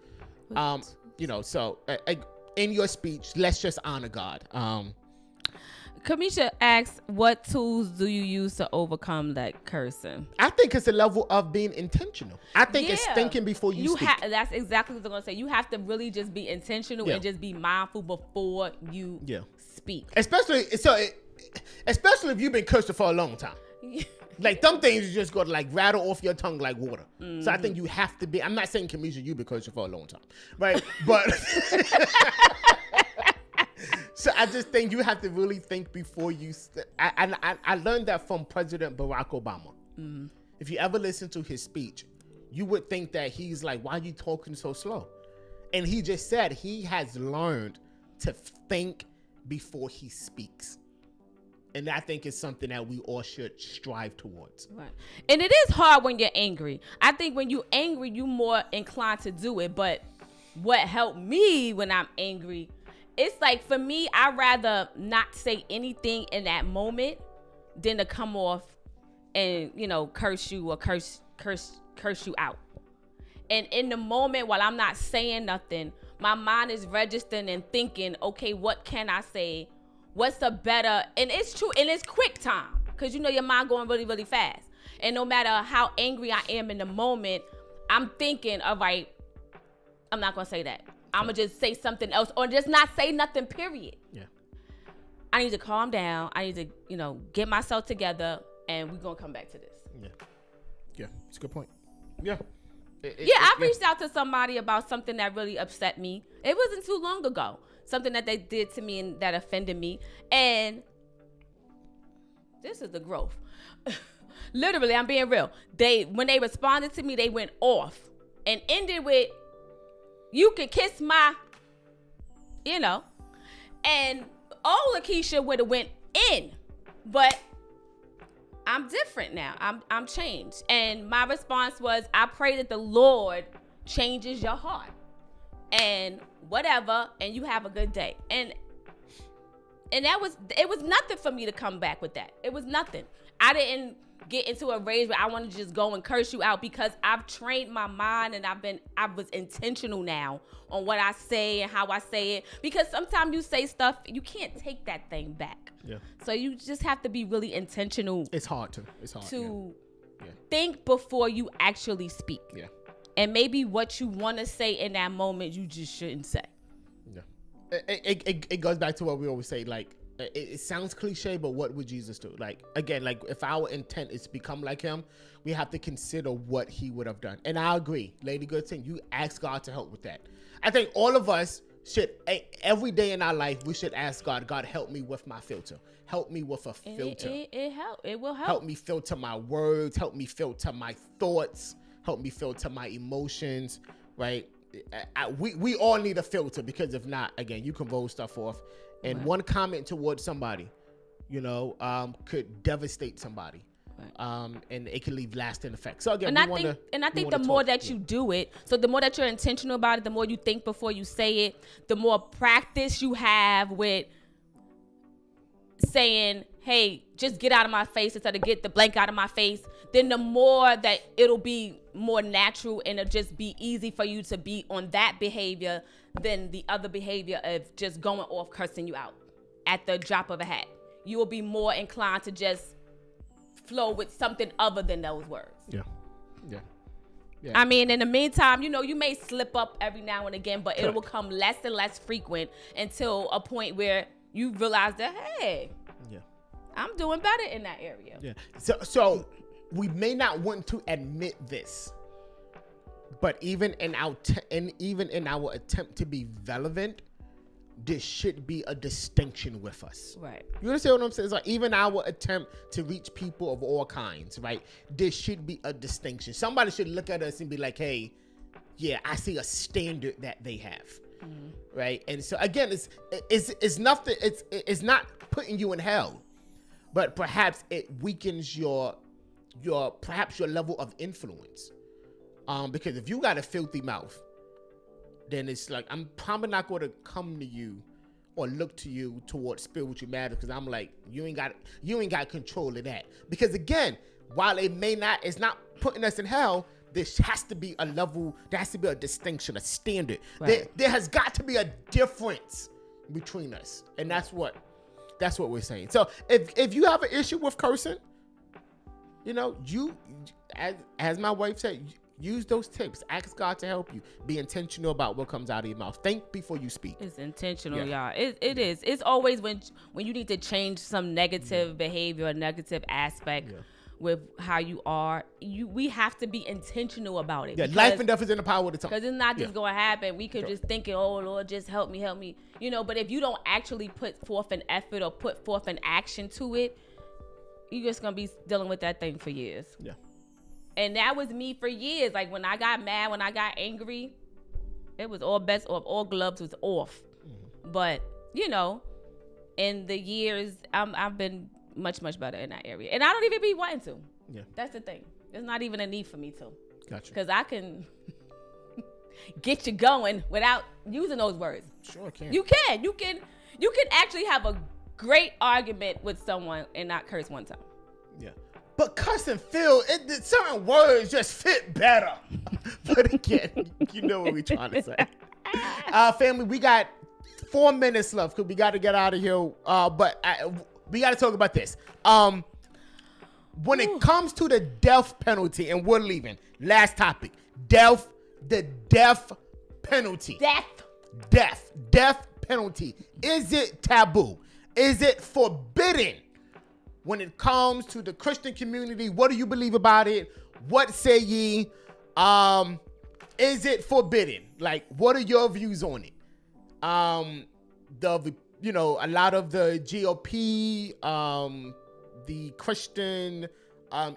[SPEAKER 1] So in your speech, let's just honor God.
[SPEAKER 2] Kamisha asks, what tools do you use to overcome that cursing?
[SPEAKER 1] I think it's a level of being intentional. I think it's thinking before you speak.
[SPEAKER 2] That's exactly what I'm going to say. You have to really just be intentional and just be mindful before you speak. Especially
[SPEAKER 1] if you've been cursing for a long time. Like, some things you just got to like rattle off your tongue like water. Mm-hmm. So I think you have to be, I'm not saying, Kamisha, you've been cursing for a long time, right? But... So I just think you have to really think before you. I learned that from President Barack Obama. Mm-hmm. If you ever listen to his speech, you would think that he's like, why are you talking so slow? And he just said he has learned to think before he speaks. And I think it's something that we all should strive towards.
[SPEAKER 2] Right. And it is hard when you're angry. I think when you're angry, you're more inclined to do it. But what helped me when I'm angry, it's like, for me, I'd rather not say anything in that moment than to come off and, curse you or curse you out. And in the moment, while I'm not saying nothing, my mind is registering and thinking, okay, what can I say? What's a better, and it's true, and it's quick time, because your mind going really, really fast. And no matter how angry I am in the moment, I'm thinking, all right, I'm not going to say that. I'm going to just say something else, or just not say nothing, period.
[SPEAKER 1] Yeah.
[SPEAKER 2] I need to calm down. I need to, get myself together, and we're going to come back to this.
[SPEAKER 1] Yeah. Yeah, it's a good point. Yeah.
[SPEAKER 2] I reached out to somebody about something that really upset me. It wasn't too long ago. Something that they did to me and that offended me. And this is the growth. Literally, I'm being real. When they responded to me, they went off and ended with, "You can kiss my," And old Lakeisha would have went in, but I'm different now. I'm changed. And my response was, I pray that the Lord changes your heart. And whatever, and you have a good day. And it was nothing for me to come back with that. It was nothing. I didn't get into a rage where I wanted to just go and curse you out, because I've trained my mind, and I was intentional now on what I say and how I say it. Because sometimes you say stuff, you can't take that thing back.
[SPEAKER 1] Yeah. So
[SPEAKER 2] you just have to be really intentional.
[SPEAKER 1] It's hard to
[SPEAKER 2] think before you actually speak.
[SPEAKER 1] Yeah.
[SPEAKER 2] And maybe what you want to say in that moment, you just shouldn't say.
[SPEAKER 1] Yeah. It goes back to what we always say, like, it sounds cliche, but what would Jesus do? Like, again, like, if our intent is to become like him, we have to consider what he would have done. And I agree, Lady Goodson, you ask God to help with that. I think all of us should, every day in our life, we should ask God, help me with my filter. Help me with a filter.
[SPEAKER 2] It will help.
[SPEAKER 1] Help me filter my words. Help me filter my thoughts. Help me filter my emotions, right? We all need a filter, because if not, again, you can roll stuff off. And one comment towards somebody, could devastate somebody. Right. And it can leave lasting effects. So again,
[SPEAKER 2] I think the more that you do it, so the more that you're intentional about it, the more you think before you say it, the more practice you have with saying, hey, just get out of my face instead of get the blank out of my face, then the more that it'll be more natural, and it'll just be easy for you to be on that behavior than the other behavior of just going off cursing you out at the drop of a hat. You will be more inclined to just flow with something other than those words.
[SPEAKER 1] Yeah.
[SPEAKER 2] I mean, in the meantime, you may slip up every now and again, but it will become less and less frequent until a point where you realize that, hey, I'm doing better in that area.
[SPEAKER 1] Yeah. So we may not want to admit this, but even in our attempt to be relevant, there should be a distinction with us.
[SPEAKER 2] Right.
[SPEAKER 1] You understand what I'm saying? It's like, even our attempt to reach people of all kinds, right? There should be a distinction. Somebody should look at us and be like, hey, yeah, I see a standard that they have. Mm-hmm. Right. And so again, it's nothing. It's not putting you in hell, but perhaps it weakens your level of influence. Because if you got a filthy mouth, then it's like, I'm probably not going to come to you or look to you towards spiritual matters, because I'm like, you ain't got control of that. Because again, while it's not putting us in hell, there has to be a level, there has to be a distinction, a standard. Right. There has got to be a difference between us, and that's what we're saying. So if you have an issue with cursing, you, as my wife said, use those tips. Ask God to help you. Be intentional about what comes out of your mouth. Think before you speak.
[SPEAKER 2] It's intentional, y'all. It is. It's always when you need to change some negative behavior or negative aspect with how you are. We have to be intentional about it.
[SPEAKER 1] Yeah, life and death is in the power of the tongue.
[SPEAKER 2] Because it's not just going to happen. We could just think, oh, Lord, just help me. But if you don't actually put forth an effort or put forth an action to it, you're just going to be dealing with that thing for years.
[SPEAKER 1] Yeah.
[SPEAKER 2] And that was me for years. Like, when I got mad, when I got angry, it was all bets off. All gloves was off. Mm-hmm. But, in the years, I've been much better in that area. And I don't even be wanting to.
[SPEAKER 1] Yeah.
[SPEAKER 2] That's the thing. There's not even a need for me to.
[SPEAKER 1] Gotcha.
[SPEAKER 2] Because I can get you going without using those words.
[SPEAKER 1] Sure can.
[SPEAKER 2] You can actually have a great argument with someone and not curse one time.
[SPEAKER 1] Yeah. But cuss and feel, certain words just fit better. But again, you know what we're trying to say. Family, we got 4 minutes left because we got to get out of here. But we got to talk about this. When it comes to the death penalty, and we're leaving, last topic, the death penalty. Death penalty. Is it taboo? Is it forbidden? When it comes to the Christian community, what do you believe about it? What say ye? Is it forbidden? Like, what are your views on it? A lot of the GOP, the Christian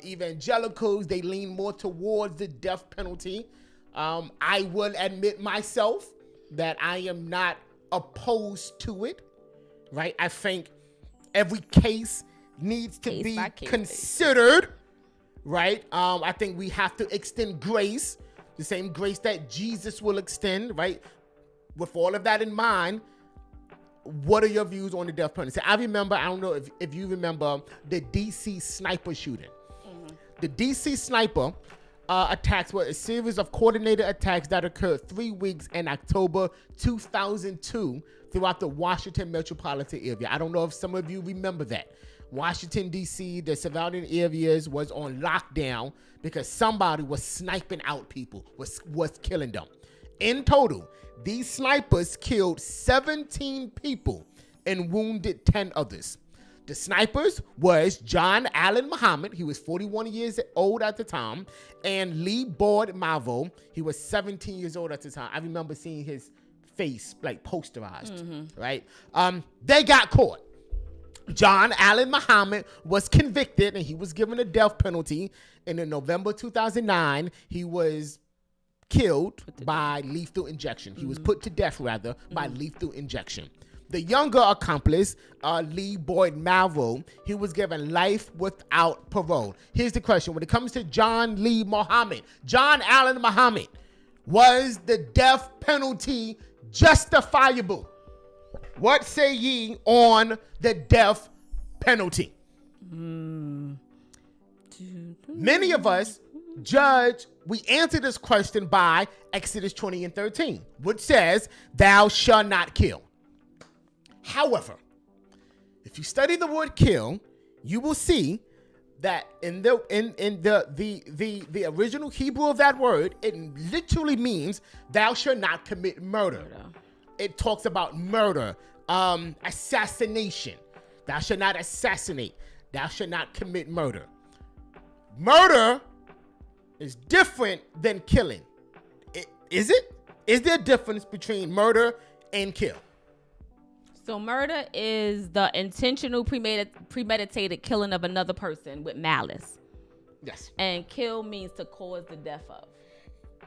[SPEAKER 1] evangelicals, they lean more towards the death penalty. I will admit myself that I am not opposed to it, right? I think every case needs to be considered, right? I think we have to extend grace, the same grace that Jesus will extend, right? With all of that in mind, what are your views on the death penalty? I don't know if you remember the DC sniper shooting. Mm-hmm. The DC sniper attacks were a series of coordinated attacks that occurred 3 weeks in October 2002 throughout the Washington metropolitan area. I don't know if some of you remember that. Washington, D.C., the surrounding areas was on lockdown because somebody was sniping out people, was killing them. In total, these snipers killed 17 people and wounded 10 others. The snipers was John Allen Muhammad, he was 41 years old at the time, and Lee Boyd Malvo, he was 17 years old at the time. I remember seeing his face like posterized, right? They got caught. John Allen Muhammad was convicted and he was given a death penalty. And in November 2009, he was killed by lethal injection. He was put to death, rather, by lethal injection. The younger accomplice, Lee Boyd Malvo, he was given life without parole. Here's the question. When it comes to John Allen Muhammad, was the death penalty justifiable? What say ye on the death penalty? Many of us we answer this question by Exodus 20 and 13, which says, thou shalt not kill. However, if you study the word kill, you will see that in the original Hebrew of that word, it literally means thou shalt not commit murder. It talks about murder, assassination. Thou shalt not assassinate. Thou shalt not commit murder. Murder is different than killing. Is it? Is there a difference between murder and kill?
[SPEAKER 2] So murder is the intentional premeditated killing of another person with malice.
[SPEAKER 1] Yes.
[SPEAKER 2] And kill means to cause the death of.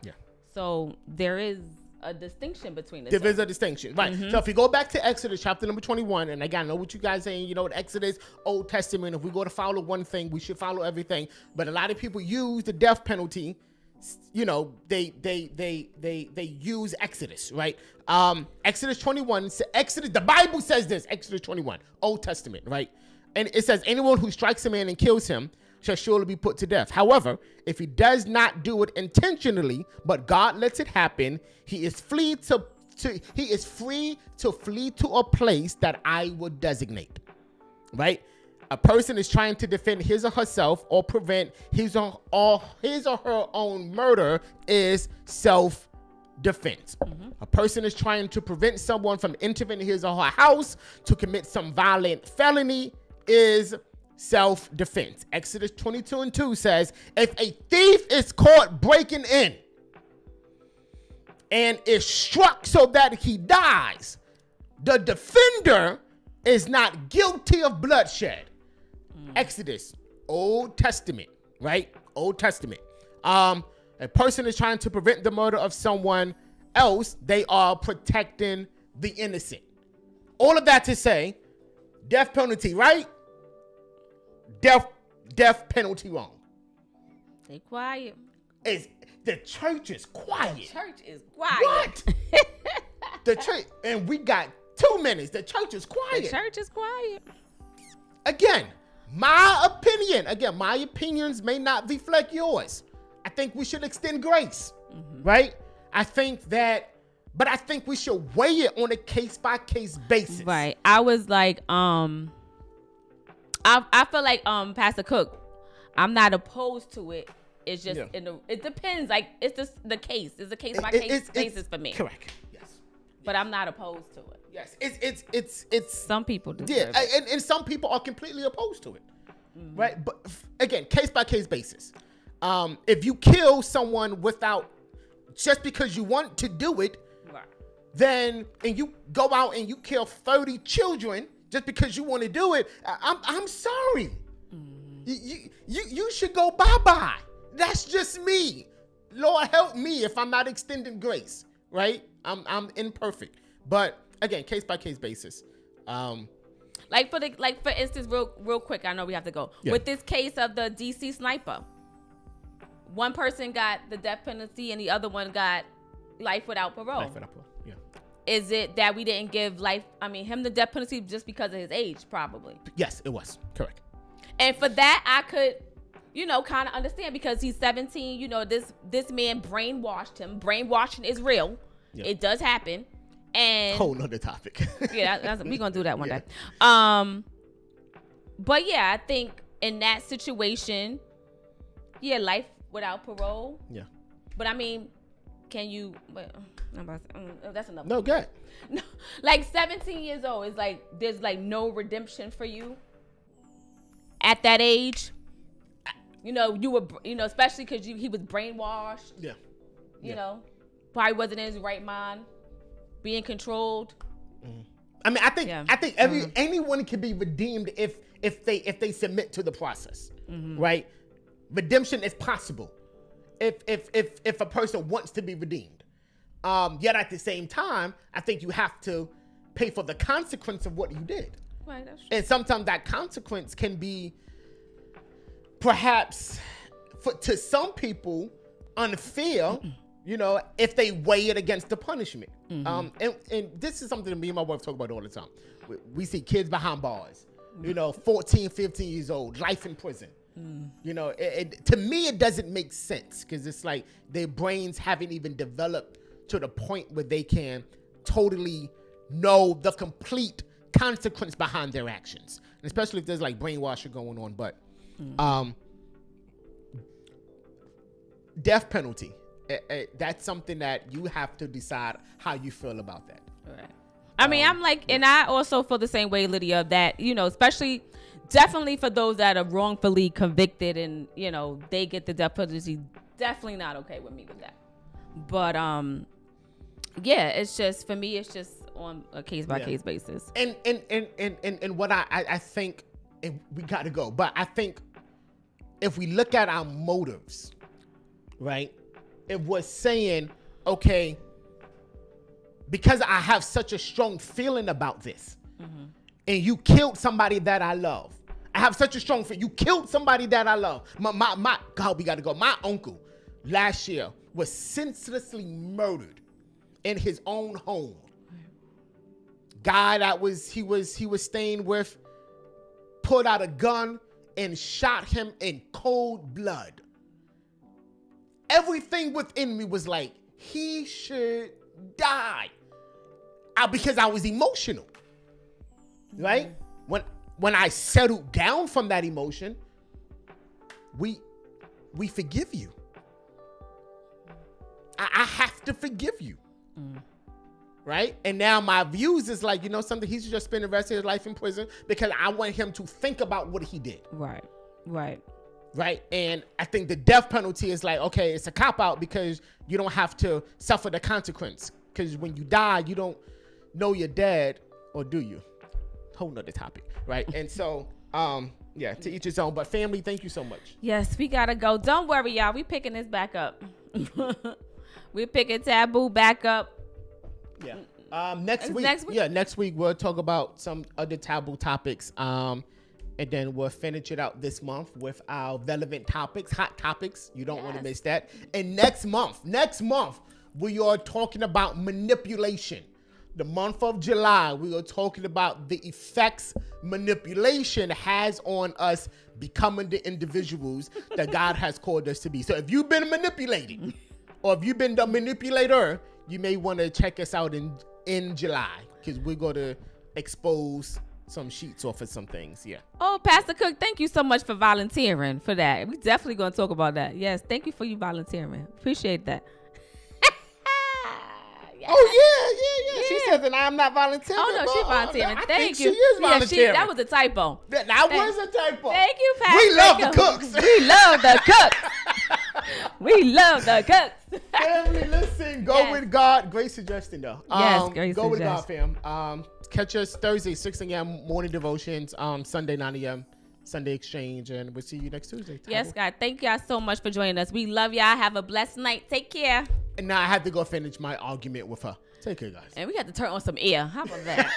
[SPEAKER 1] Yeah.
[SPEAKER 2] So there is a distinction between the
[SPEAKER 1] two. There is a distinction, right? So if you go back to Exodus chapter number 21, and again, I know what you guys saying, Exodus, Old Testament, if we go to follow one thing, we should follow everything. But a lot of people use the death penalty, they use Exodus, right? Exodus 21, the Bible says this, Exodus 21, Old Testament, right? And it says, anyone who strikes a man and kills him shall surely be put to death. However, if he does not do it intentionally, but God lets it happen, he is free to flee to a place that I will designate. Right? A person is trying to defend his or herself or prevent his or her own murder is self-defense. A person is trying to prevent someone from entering his or her house to commit some violent felony is self-defense. Exodus 22 and 2 says, if a thief is caught breaking in and is struck so that he dies, the defender is not guilty of bloodshed. Exodus, Old Testament, right? Old Testament. A person is trying to prevent the murder of someone else, they are protecting the innocent. All of that to say, death penalty, right? death penalty wrong.
[SPEAKER 2] They quiet.
[SPEAKER 1] The church is quiet.
[SPEAKER 2] The church is quiet.
[SPEAKER 1] What? The church, and we got 2 minutes. The church is quiet.
[SPEAKER 2] The church is quiet.
[SPEAKER 1] Again, my opinion. Again, my opinions may not reflect yours. I think we should extend grace, right? I think we should weigh it on a case-by-case basis.
[SPEAKER 2] Right. I was like, I feel like Pastor Cook, I'm not opposed to it. It's just it depends. Like it's just the case. It's a case-by-case basis for me.
[SPEAKER 1] Correct. Yes.
[SPEAKER 2] But I'm not opposed to it.
[SPEAKER 1] Yes. It's
[SPEAKER 2] some people do.
[SPEAKER 1] Yeah, and some people are completely opposed to it. Right? But again, case-by-case basis. If you kill someone just because you want to do it,
[SPEAKER 2] right,
[SPEAKER 1] then and you go out and you kill 30 children just because you want to do it, I'm sorry. You should go bye-bye. That's just me. Lord help me if I'm not extending grace, right? I'm imperfect. But again, case-by-case basis.
[SPEAKER 2] For instance, real quick, I know we have to go. Yeah. With this case of the DC sniper, one person got the death penalty and the other one got life without parole.
[SPEAKER 1] Life without parole, yeah.
[SPEAKER 2] Is it that we didn't give him the death penalty just because of his age? Probably.
[SPEAKER 1] Yes, it was. Correct.
[SPEAKER 2] And for that, I could, kind of understand because he's 17. This man brainwashed him. Brainwashing is real. Yep. It does happen. And
[SPEAKER 1] whole nother topic.
[SPEAKER 2] Yeah, we're gonna do that one day. But yeah, I think in that situation, life without parole. Yeah. But can you? That's enough.
[SPEAKER 1] No, good.
[SPEAKER 2] No, like 17 years old is like there's like no redemption for you at that age. You were, especially because he was brainwashed. Yeah. Probably wasn't in his right mind, being controlled.
[SPEAKER 1] I think anyone can be redeemed if they submit to the process, right? Redemption is possible if a person wants to be redeemed. Yet at the same time, I think you have to pay for the consequence of what you did.
[SPEAKER 2] Right, that's true.
[SPEAKER 1] And sometimes that consequence can be perhaps to some people unfair, if they weigh it against the punishment. And this is something that me and my wife talk about all the time. We see kids behind bars, 14, 15 years old, life in prison. To me, it doesn't make sense because it's like their brains haven't even developed to the point where they can totally know the complete consequence behind their actions, and especially if there's like brainwashing going on. But death penalty, that's something that you have to decide how you feel about that.
[SPEAKER 2] Right. I'm like, and I also feel the same way, Lydia, that, especially definitely for those that are wrongfully convicted and, they get the death penalty, definitely not okay with me with that. But, it's just, for me, it's just on a case-by-case basis.
[SPEAKER 1] And what I think, and we got to go, but I think if we look at our motives, right, it was saying, okay, because I have such a strong feeling about this, and you killed somebody that I love. I have such a strong feeling. You killed somebody that I love. My God, we got to go. My uncle last year was senselessly murdered in his own home. Guy that he was staying with pulled out a gun and shot him in cold blood. Everything within me was like, he should die. Because I was emotional, right? When I settled down from that emotion, we forgive you. I have to forgive you. Right? And now my views is like, something, he should just spend the rest of his life in prison because I want him to think about what he did.
[SPEAKER 2] Right.
[SPEAKER 1] And I think the death penalty is like, okay, it's a cop-out because you don't have to suffer the consequence. Because when you die, you don't know you're dead, or do you? Whole nother topic, right? And so, to each his own. But family, thank you so much.
[SPEAKER 2] Yes, we gotta go. Don't worry, y'all. We picking this back up. We're picking Taboo back up.
[SPEAKER 1] Yeah. Next week. Yeah, next week we'll talk about some other taboo topics. And then we'll finish it out this month with our relevant topics, hot topics. You don't want to miss that. And next month, we are talking about manipulation. The month of July, we are talking about the effects manipulation has on us becoming the individuals that God has called us to be. So if you've been manipulated or if you've been the manipulator, you may want to check us out in July, because we're going to expose some sheets off of some things. Yeah.
[SPEAKER 2] Oh, Pastor Cook, thank you so much for volunteering for that. We definitely going to talk about that. Yes, thank you for you volunteering. Appreciate that.
[SPEAKER 1] Yes. Oh, yeah. She says that I'm not volunteering.
[SPEAKER 2] Oh, no, she's volunteering. Thank you.
[SPEAKER 1] She is volunteering.
[SPEAKER 2] That was a typo.
[SPEAKER 1] That was a typo.
[SPEAKER 2] Thank you, Pastor.
[SPEAKER 1] We love the cooks.
[SPEAKER 2] We love the cooks. We love the cooks.
[SPEAKER 1] Family, listen. Go with God. Great suggestion, though.
[SPEAKER 2] Yes, great
[SPEAKER 1] Go
[SPEAKER 2] suggestion.
[SPEAKER 1] with God, fam. Catch us Thursday, 6 a.m. morning devotions. Sunday, 9 a.m. Sunday exchange. And we'll see you next Tuesday. Taboo.
[SPEAKER 2] Yes, God. Thank y'all so much for joining us. We love y'all. Have a blessed night. Take care.
[SPEAKER 1] And now I have to go finish my argument with her. Take care, guys.
[SPEAKER 2] And we got to turn on some air. How about that?